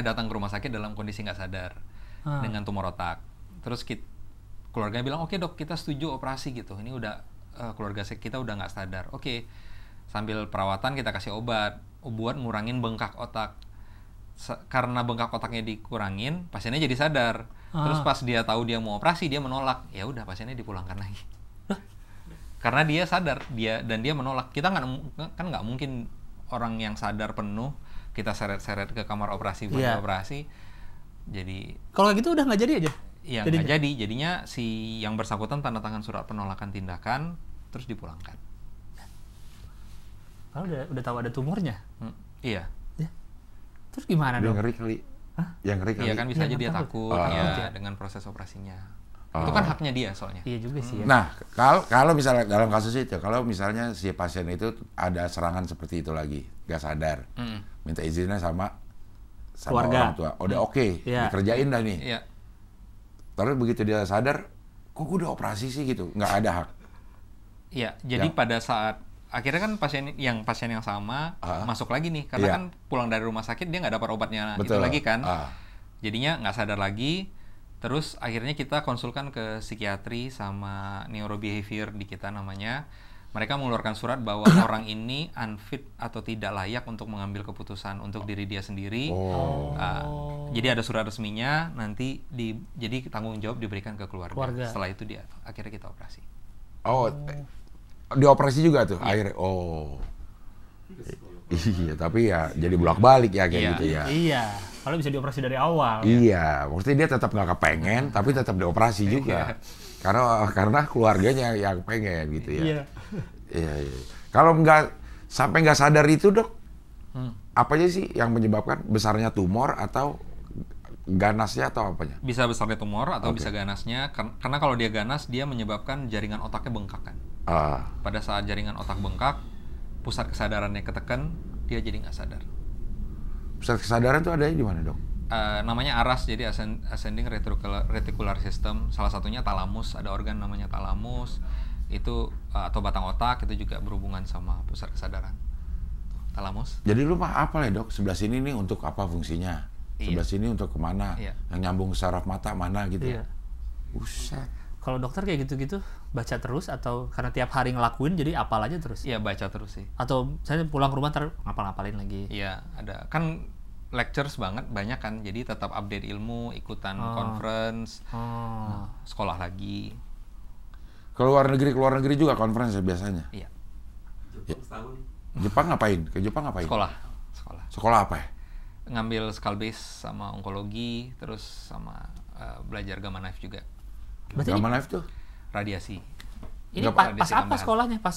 datang ke rumah sakit dalam kondisi nggak sadar dengan tumor otak. Terus keluarganya bilang, oke dok, kita setuju operasi gitu. Ini udah keluarga kita udah nggak sadar. Oke, sambil perawatan kita kasih obat buat ngurangin bengkak otak. Karena bengkak otaknya dikurangin, pasiennya jadi sadar. Terus pas dia tahu dia mau operasi, dia menolak. Ya udah, pasiennya dipulangkan lagi. Karena dia sadar, dia menolak. Kita nggak mungkin orang yang sadar penuh kita seret-seret ke kamar operasi buat operasi. Jadi kalau gitu udah nggak jadi aja. Iya, nggak jadi. Jadinya si yang bersangkutan tanda tangan surat penolakan tindakan, terus dipulangkan. Kalau udah tahu ada tumornya. Iya. Ya. Terus gimana dong? Yang ngeri kali. Yang ngeri kali. Iya kan bisa aja dia takut dengan proses operasinya. Itu kan haknya dia soalnya. Iya juga sih. Ya. Nah, kalau misalnya dalam kasus itu, kalau misalnya si pasien itu ada serangan seperti itu lagi, nggak sadar, minta izinnya sama keluarga, orang tua, udah oke, dikerjain dah nih. Iya. Terus begitu dia sadar, kok gue udah operasi sih gitu, nggak ada hak. Iya, jadi pada saat akhirnya kan pasien yang sama masuk lagi nih, karena kan pulang dari rumah sakit dia nggak dapat obatnya. Betul. Itu lagi kan, jadinya nggak sadar lagi. Terus akhirnya kita konsulkan ke psikiatri sama neurobehavior di kita namanya. Mereka mengeluarkan surat bahwa orang ini unfit atau tidak layak untuk mengambil keputusan untuk diri dia sendiri. Jadi ada surat resminya, nanti jadi tanggung jawab diberikan ke keluarga. Setelah itu akhirnya kita operasi. Oh, dioperasi juga tuh akhirnya. Oh, iya, tapi ya jadi bolak-balik ya kayak gitu ya. Iya, kalau bisa dioperasi dari awal. Iya, maksudnya dia tetap nggak kepengen, tapi tetap dioperasi juga. Karena keluarganya yang pengen gitu ya. Iya. Kalau sampai nggak sadar itu dok, apa aja sih yang menyebabkan besarnya tumor atau ganasnya atau apanya? Bisa besarnya tumor atau bisa ganasnya, karena kalau dia ganas dia menyebabkan jaringan otaknya bengkak kan. Pada saat jaringan otak bengkak, pusat kesadarannya ketekan, dia jadi nggak sadar. Pusat kesadaran itu adanya di mana dok? Namanya ARAS, jadi ascending reticular system. Salah satunya talamus, ada organ namanya talamus itu atau batang otak, itu juga berhubungan sama pusat kesadaran. Talamus. Jadi lu apa ya dok? Sebelah sini nih untuk apa fungsinya? Sebelah sini untuk kemana? Yang nyambung saraf mata mana gitu? Iya. Buset. Kalau dokter kayak gitu-gitu baca terus atau karena tiap hari ngelakuin jadi apal aja terus? Iya, baca terus sih. Atau saya pulang ke rumah ngapal-ngapalin lagi? Iya, ada. Kan lectures banyak kan, jadi tetap update ilmu, ikutan conference, sekolah lagi. Ke luar negeri juga conference biasanya? Iya. Jepang ngapain? Ke Jepang ngapain? Sekolah apa ya? Ngambil skull base sama onkologi, terus sama belajar gamma knife juga. Gamma knife tuh? Radiasi. Ini pas apa sekolahnya? Pas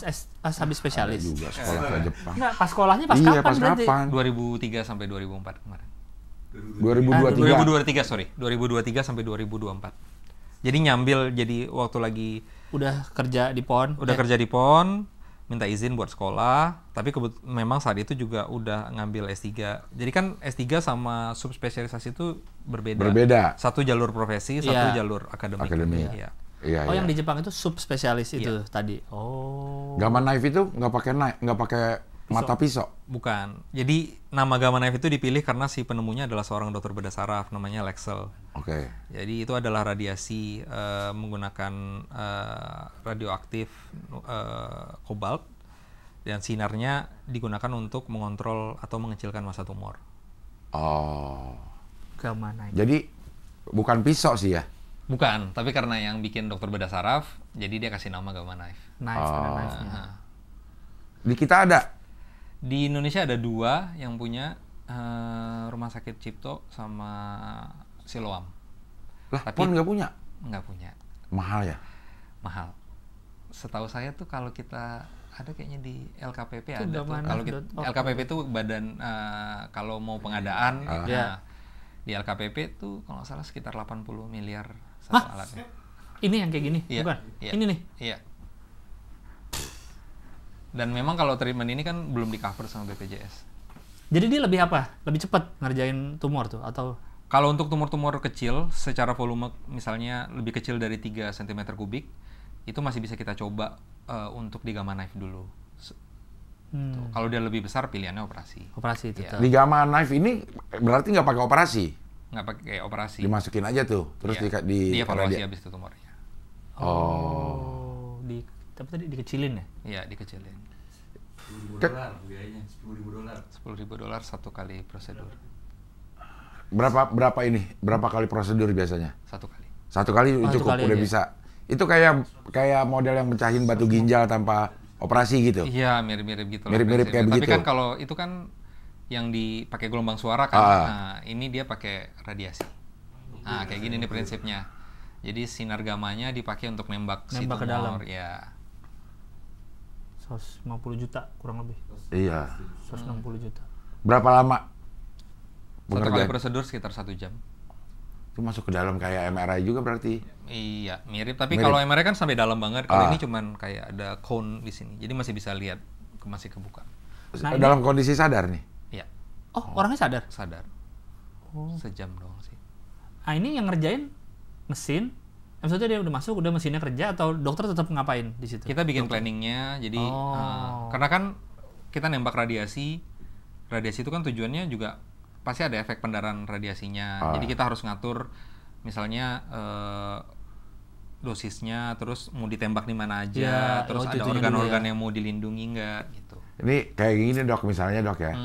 habis spesialis? Ada juga sekolah ke Jepang. Enggak, pas sekolahnya pas Iya, kapan pas berarti? kapan? 2003 sampai 2004 kemarin. 2023. 2023 sampai 2024. Jadi nyambil jadi waktu lagi Udah kerja di PON. kerja di PON, minta izin buat sekolah, tapi memang saat itu juga udah ngambil S3. Jadi kan S3 sama subspesialisasi itu berbeda. Satu jalur profesi, satu jalur akademik. Iya. Iya, yang di Jepang itu subspesialis itu tadi. Gamma knife itu nggak pakai mata pisau. Bukan. Jadi nama Gamma knife itu dipilih karena si penemunya adalah seorang dokter bedah saraf namanya Lexel. Oke. Jadi itu adalah radiasi menggunakan radioaktif kobalt dan sinarnya digunakan untuk mengontrol atau mengecilkan massa tumor. Oh. Gamma knife. Jadi bukan pisau sih ya? Bukan, tapi karena yang bikin dokter bedah saraf, jadi dia kasih nama Gamma knife. Ada knife-nya. Di kita ada? Di Indonesia ada 2 yang punya Rumah Sakit Cipto sama Siloam. Lah, tapi PON nggak punya? Nggak punya. Mahal ya? Mahal. Setahu saya tuh kalau kita ada kayaknya di LKPP itu ada tuh. Kalau LKPP itu badan kalau mau pengadaan di LKPP tuh kalau nggak salah sekitar 80 miliar satu alatnya. Ini yang kayak gini, bukan? Iya. Ini nih. Iya. Dan memang kalau treatment ini kan belum di-cover sama BPJS. Jadi dia lebih apa? Lebih cepat ngerjain tumor tuh atau? Kalau untuk tumor-tumor kecil secara volume misalnya lebih kecil dari 3 cm kubik, itu masih bisa kita coba untuk di Gamma knife dulu. Kalau dia lebih besar pilihannya operasi. Operasi itu. Ya. Di Gamma knife ini berarti nggak pakai operasi? Nggak pakai operasi. Dimasukin aja tuh, terus di evaluasi habis itu tumornya. Tapi tadi dikecilin ya? Iya, dikecilin. $10.000 biayanya, $10.000. $10.000 satu kali prosedur. Berapa kali prosedur biasanya? Satu kali. Satu kali cukup, udah bisa. Itu kayak model yang mecahin batu ginjal tanpa operasi gitu? Iya, mirip-mirip gitu. Mirip-mirip kayak begitu. Tapi kan kalau itu kan yang dipakai gelombang suara kan, nah ini dia pakai radiasi. Nah, kayak gini nih prinsipnya. Jadi sinar gamanya dipakai untuk nembak si tumor. Ke dalam. Ya. 150 juta kurang lebih. Iya. 160 juta. Berapa lama? Satu kali prosedur sekitar 1 jam. Itu masuk ke dalam kayak MRI juga berarti? Iya, mirip. Tapi kalau MRI kan sampai dalam banget. Kalau ini cuman kayak ada cone di sini. Jadi masih bisa lihat, masih kebuka. Nah, dalam kondisi sadar nih? Iya. Orangnya sadar? Sadar. Sejam doang sih. Ah, ini yang ngerjain mesin. Maksudnya dia udah masuk, udah mesinnya kerja atau dokter tetap ngapain di situ? Kita bikin planningnya, jadi karena kan kita nembak radiasi itu kan tujuannya juga pasti ada efek pendarahan radiasinya. Jadi kita harus ngatur, misalnya dosisnya, terus mau ditembak di mana aja, terus ada organ-organ yang mau dilindungi nggak, gitu. Ini kayak gini dok, misalnya dok ya,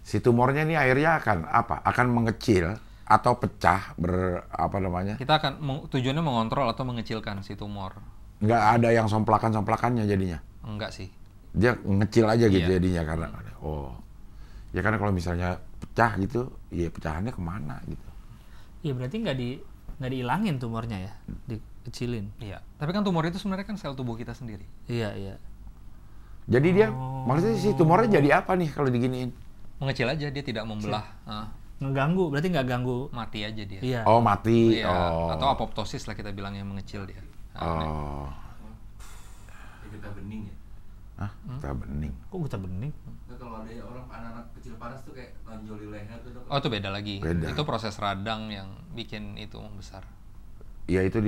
si tumornya ini akhirnya akan apa? Akan mengecil atau pecah Kita akan tujuannya mengontrol atau mengecilkan si tumor. Nggak ada yang somplakan-somplakannya jadinya? Enggak sih. Dia ngecil aja gitu jadinya karena ya karena kalau misalnya pecah gitu, ya pecahannya kemana gitu? Iya berarti nggak dihilangin tumornya ya, dikecilin. Iya. Tapi kan tumor itu sebenarnya kan sel tubuh kita sendiri. Iya. Jadi dia maksudnya si tumornya jadi apa nih kalau diginiin? Mengecil aja, dia tidak membelah. Ngeganggu, berarti nggak ganggu. Mati aja dia. Iya. Oh mati. Iya. Atau apoptosis lah kita bilang, yang mengecil dia. Getah bening ya? Getah bening. Kok getah bening? Nah, kalau ada orang anak-anak kecil panas tuh kayak nonjoli leher tuh dok. Oh itu beda lagi. Beda. Itu proses radang yang bikin itu membesar. Iya itu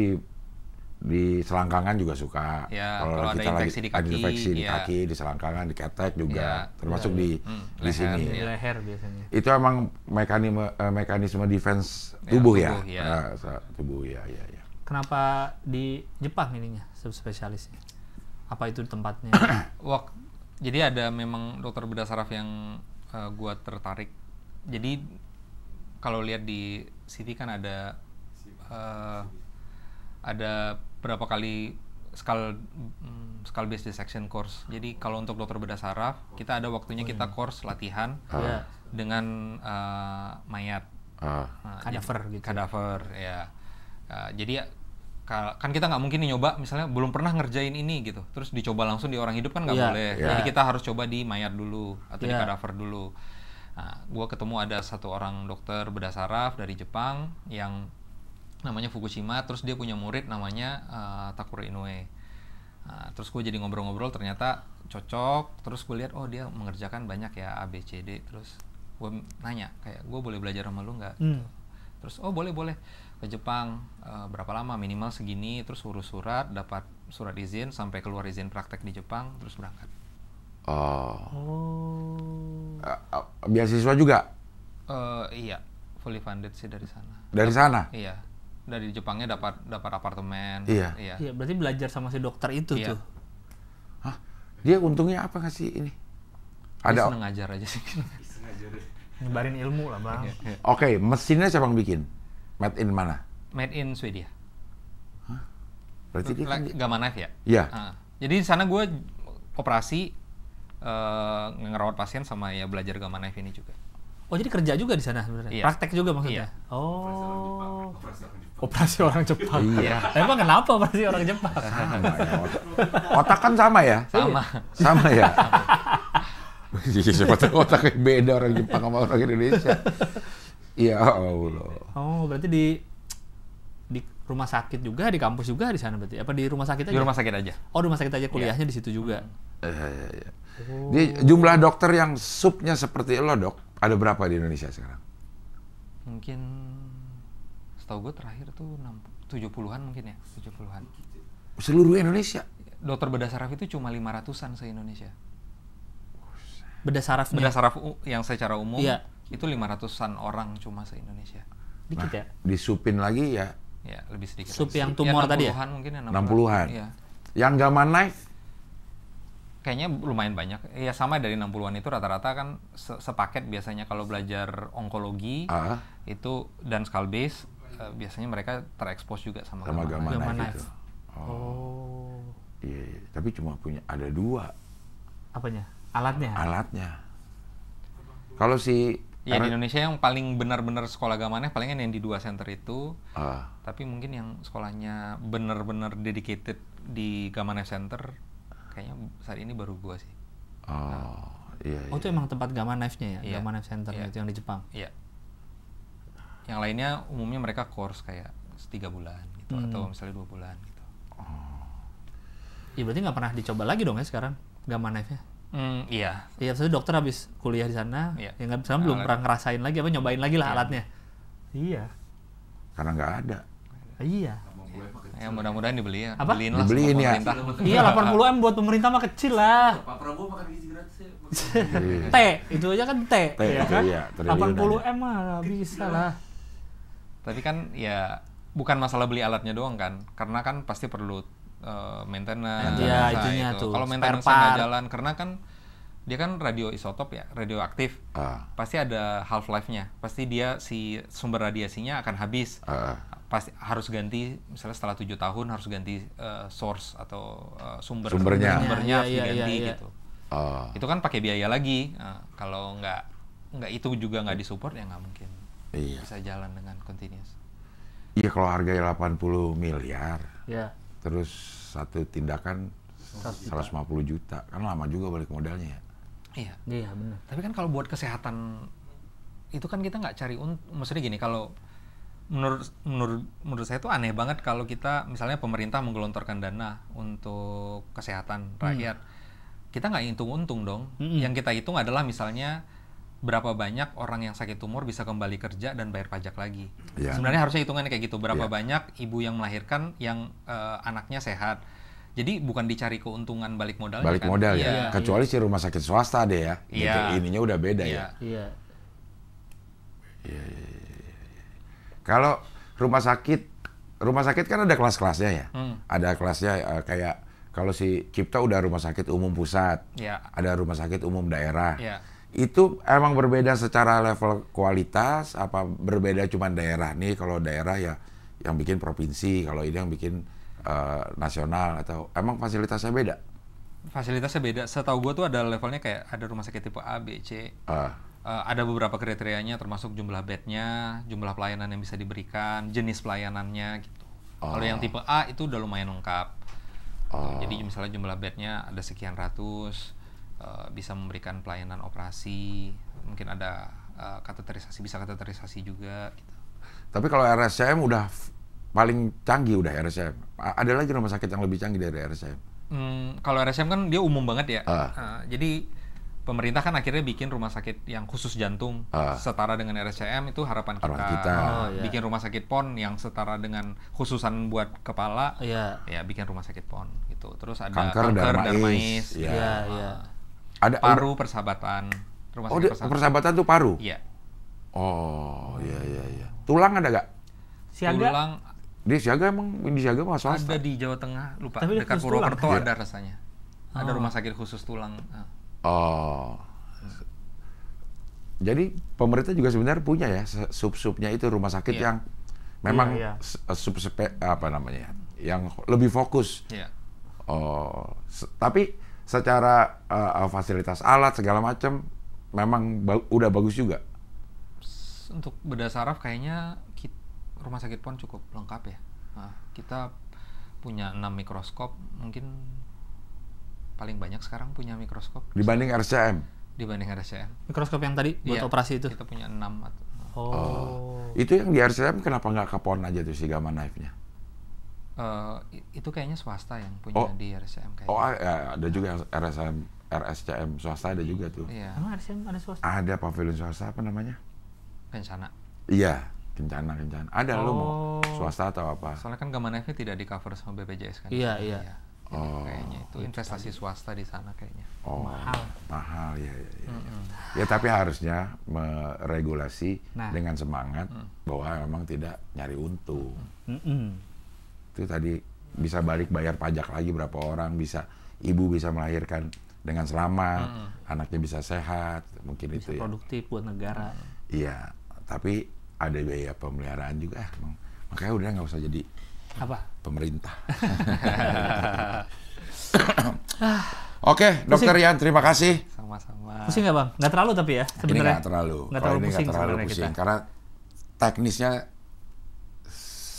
di selangkangan juga suka. Ya, kalau ada infeksi di kaki, ada infeksi di kaki, di selangkangan, di ketek juga, termasuk di leher, sini. Di leher biasanya. Itu emang mekanisme defense tubuh ya? Tubuh ya. Kenapa di Jepang ininya subspesialisnya? Apa itu tempatnya? Jadi ada memang dokter bedah saraf yang gua tertarik. Jadi kalau lihat di CV kan ada berapa kali skull based dissection course. Jadi kalau untuk dokter bedah saraf, kita ada waktunya kita course latihan dengan mayat. Kadaver gitu. Kadaver ya. Jadi kan kita nggak mungkin nih nyoba misalnya belum pernah ngerjain ini gitu terus dicoba langsung di orang hidup kan nggak Iya, boleh. iya. Jadi kita harus coba di mayat dulu atau di Iya. kadaver dulu. Nah, gue ketemu ada satu orang dokter bedah saraf dari Jepang yang namanya Fukushima, terus dia punya murid namanya Takuro Inoue. Nah, terus gue jadi ngobrol-ngobrol, ternyata cocok. Terus gue lihat, oh dia mengerjakan banyak ya A, B, C, D. Terus gue nanya, kayak gue boleh belajar sama lu nggak? Terus oh boleh ke Jepang, berapa lama? Minimal segini. Terus urus surat, dapat surat izin sampai keluar izin praktek di Jepang, terus berangkat. Beasiswa juga Iya, fully funded sih dari sana. dari sana. Iya, dari Jepangnya dapat apartemen. Iya. Iya, berarti belajar sama si dokter itu Iya. tuh. Hah? Dia untungnya apa nggak sih ini? Dia Ada. seneng ngajar aja sih. Nyebarin ilmu lah, Bang. Oke, mesinnya siapa yang bikin? Made in mana? Made in Swedia. Berarti dia kan Gamma Knife ya? Iya. Jadi di sana gue operasi, ngerawat pasien sama ya belajar Gamma Knife ini juga. Oh, jadi kerja juga di sana sebenarnya. Iya. Praktek juga maksudnya. Iya. Oh. Operasi orang Jepang. Iya. Emang kenapa operasi orang Jepang? sama ya, otak kan sama ya? Sama. Sama ya? Siapa tahu otaknya beda orang Jepang sama orang Indonesia. Ya Allah. Oh, berarti di rumah sakit juga, di kampus juga di sana berarti. Apa di rumah sakit aja? Di rumah sakit aja. Oh, di rumah sakit aja kuliahnya di situ juga. Iya. Di jumlah dokter yang subnya seperti lo dok, ada berapa di Indonesia sekarang? Mungkin setahu gue terakhir tuh 70-an mungkin ya, 70-an. Seluruh Indonesia? Dokter bedah saraf itu cuma 500-an se-Indonesia. Bedah sarafnya. Bedah saraf yang secara umum Iya. itu 500-an orang cuma se-Indonesia. Dikit ya? Disupin lagi ya Ya, lebih sedikit. Sup lagi. yang tumor tadi ya? 60-an mungkin ya, 60-an. Iya. Yang Gamma Knife? Kayaknya lumayan banyak. Ya sama dari 60-an itu rata-rata kan sepaket biasanya kalau belajar onkologi itu dan skull base biasanya mereka terekspos juga sama Sama Gamma Gamma Knife Knife. itu. Oh. Iya, tapi cuma punya ada 2 Apanya? Alatnya? alatnya. Kalau si ya di Indonesia yang paling benar-benar sekolah Gamma Knife palingan yang di 2 center itu. Tapi mungkin yang sekolahnya benar-benar dedicated di Gamma Knife Center kayaknya saat ini baru gua sih. Iya. Oh, itu emang tempat Gamma Knife-nya ya? Iya. Gamma Knife Center Iya. itu yang di Jepang? Iya. Yang lainnya umumnya mereka course kayak 3 bulan gitu atau misalnya 2 bulan gitu. Iya, berarti nggak pernah dicoba lagi dong ya sekarang Gamma Knife-nya? Iya. Iya, maksudnya dokter habis kuliah di sana, Iya. ya nggak bisa belum pernah ngerasain lagi, apa nyobain lagi lah Iya. alatnya. Iya. Karena nggak ada. Iya. Ya mudah-mudahan dibeli ya. Apa? Beliin lah Dibeliin sama ya. pemerintah. Iya, 80M buat pemerintah mah kecil lah. Pak Prabowo makan gizi gratis ya. T, itu aja kan T, ya itu kan? iya, triliunan. 80M mah bisa lah. Tapi kan ya bukan masalah beli alatnya doang kan. Karena kan pasti perlu maintenance. Iya, nah, itunya itu. tuh, Kalau spare maintenance nggak part. jalan karena kan dia kan radioisotop ya, radioaktif. Pasti ada half life-nya. Pasti dia si sumber radiasinya akan habis. Pasti harus ganti, misalnya setelah 7 tahun harus ganti source atau Sumbernya. sumbernya harus Iya, diganti iya. gitu. Itu kan pakai biaya lagi. Kalau nggak itu juga nggak disupport ya nggak mungkin bisa jalan dengan continuous. Iya, kalau harganya 80 miliar, Ya. terus satu tindakan 150 juta, kan lama juga balik modalnya ya. Iya. Iya, benar. Tapi kan kalau buat kesehatan itu kan kita nggak cari maksudnya gini, kalau menurut saya tuh aneh banget kalau kita misalnya pemerintah menggelontorkan dana untuk kesehatan rakyat, kita nggak hitung untung dong. Yang kita hitung adalah misalnya berapa banyak orang yang sakit tumor bisa kembali kerja dan bayar pajak lagi. Iya. Sebenarnya harusnya hitungannya kayak gitu. Berapa Iya. banyak ibu yang melahirkan yang anaknya sehat. Jadi bukan dicari keuntungan balik modalnya. Balik kan? modal Iya. ya. Kecuali si rumah sakit swasta deh ya. Gitu. Iya. Ininya udah beda ya. Iya. Kalau rumah sakit kan ada kelas-kelasnya ya. Ada kelasnya kayak kalau si Cipta udah rumah sakit umum pusat, Iya. ada rumah sakit umum daerah. Iya. Itu emang berbeda secara level kualitas, apa berbeda cuman daerah nih? Kalau daerah ya yang bikin provinsi, kalau ini yang bikin nasional, atau emang fasilitasnya beda? Fasilitasnya beda. Setahu gue tuh ada levelnya kayak ada rumah sakit tipe A, B, C. Ada beberapa kriterianya termasuk jumlah bednya, jumlah pelayanan yang bisa diberikan, jenis pelayanannya gitu. Kalau yang tipe A itu udah lumayan lengkap. Jadi misalnya jumlah bednya ada sekian ratus, bisa memberikan pelayanan operasi, mungkin ada kateterisasi, bisa kateterisasi juga. Gitu. Tapi kalau RSCM udah paling canggih udah RSCM. Ada lagi rumah sakit yang lebih canggih dari RSCM? Kalau RSCM kan dia umum banget ya. Jadi pemerintah kan akhirnya bikin rumah sakit yang khusus jantung setara dengan RSCM, itu harapan kita. Bikin rumah sakit PON yang setara dengan khususan buat kepala. Ya bikin rumah sakit PON gitu. Terus ada kanker Darmais. Ada paru persahabatan. Rumah sakit persahabatan tuh paru. Iya. Oh, iya. Tulang ada gak? Siaga? Tulang. Di Siaga emang di Siaga mah swasta. Ada di Jawa Tengah, lupa. Tapi dekat Purwokerto ada rasanya. Ada rumah sakit khusus tulang. Jadi pemerintah juga sebenarnya punya ya sub-subnya itu rumah sakit yang memang yang lebih fokus. Tapi secara fasilitas alat segala macam memang udah bagus juga. Untuk bedah saraf kayaknya rumah sakit PON cukup lengkap ya. Kita punya 6 mikroskop, mungkin paling banyak sekarang punya mikroskop dibanding RCM. Mikroskop yang tadi buat operasi itu. Kita punya 6 Itu yang di RCM kenapa nggak ke PON aja tuh si Gamma Knife-nya? Itu kayaknya swasta yang punya di RSCM kayaknya. Ada juga RSCM swasta ada juga tuh. Iya. Emang RSCM ada swasta? Ada pavilion swasta, apa namanya? Kencana. Iya, Kencana. Ada lu mau swasta atau apa? Soalnya kan Gamma Knife tidak di cover sama BPJS kan. Iya. Kayaknya itu investasi swasta di sana kayaknya. Mahal ya. Ya tapi harusnya meregulasi dengan semangat bahwa memang tidak nyari untung. Itu tadi bisa balik bayar pajak lagi berapa orang, ibu bisa melahirkan dengan selamat, anaknya bisa sehat, mungkin bisa itu ya. Produktif buat negara. Iya, tapi ada biaya pemeliharaan juga. Makanya udah nggak usah jadi pemerintah. Oke, Dokter Yan, terima kasih. Sama-sama. Pusing nggak Bang? Nggak terlalu tapi ya sebenarnya. Ini nggak terlalu pusing pusing karena teknisnya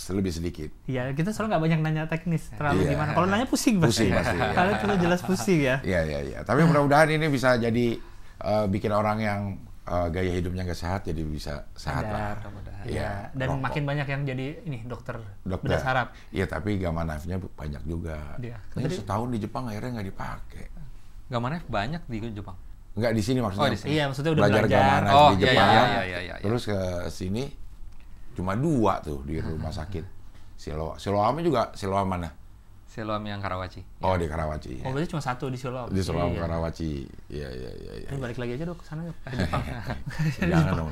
lebih sedikit. Iya, kita soalnya nggak banyak nanya teknis terlalu gimana. Kalau nanya pusing pasti. Kalau itu jelas pusing ya. Iya. Tapi mudah-mudahan ini bisa jadi bikin orang yang gaya hidupnya nggak sehat jadi bisa sehat lah. Iya. Dan makin banyak yang jadi dokter bedah saraf. Iya, tapi Gamma Knife-nya banyak juga. Ini setahun di Jepang akhirnya nggak dipakai. Gamma Knife banyak di Jepang. Nggak di sini maksudnya. Di sini. Iya, maksudnya udah belajar Gamma Knife di Jepang. Iya. Terus ke sini cuma 2 tuh di rumah sakit. Siloam juga Siloam mana? Siloam yang Karawaci. Di Karawaci. Oh, berarti cuma 1 di Siloam. Di Siloam Karawaci. Iya. Ini balik lagi aja dok ke sana yuk. Jangan dong.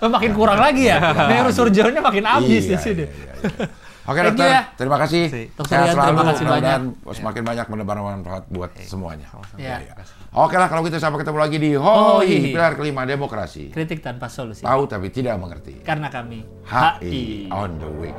Makin kurang lagi ya. Neurosurgeonnya makin habis di sini. Oke dokter, terima kasih. Sehat selalu, terima kasih banyak. Semakin banyak menebar manfaat buat semuanya. Iya. Oke lah, kalau gitu sampai ketemu lagi di HOI, pilar kelima demokrasi. Kritik tanpa solusi. Tahu tapi tidak mengerti. Karena kami HI on the way.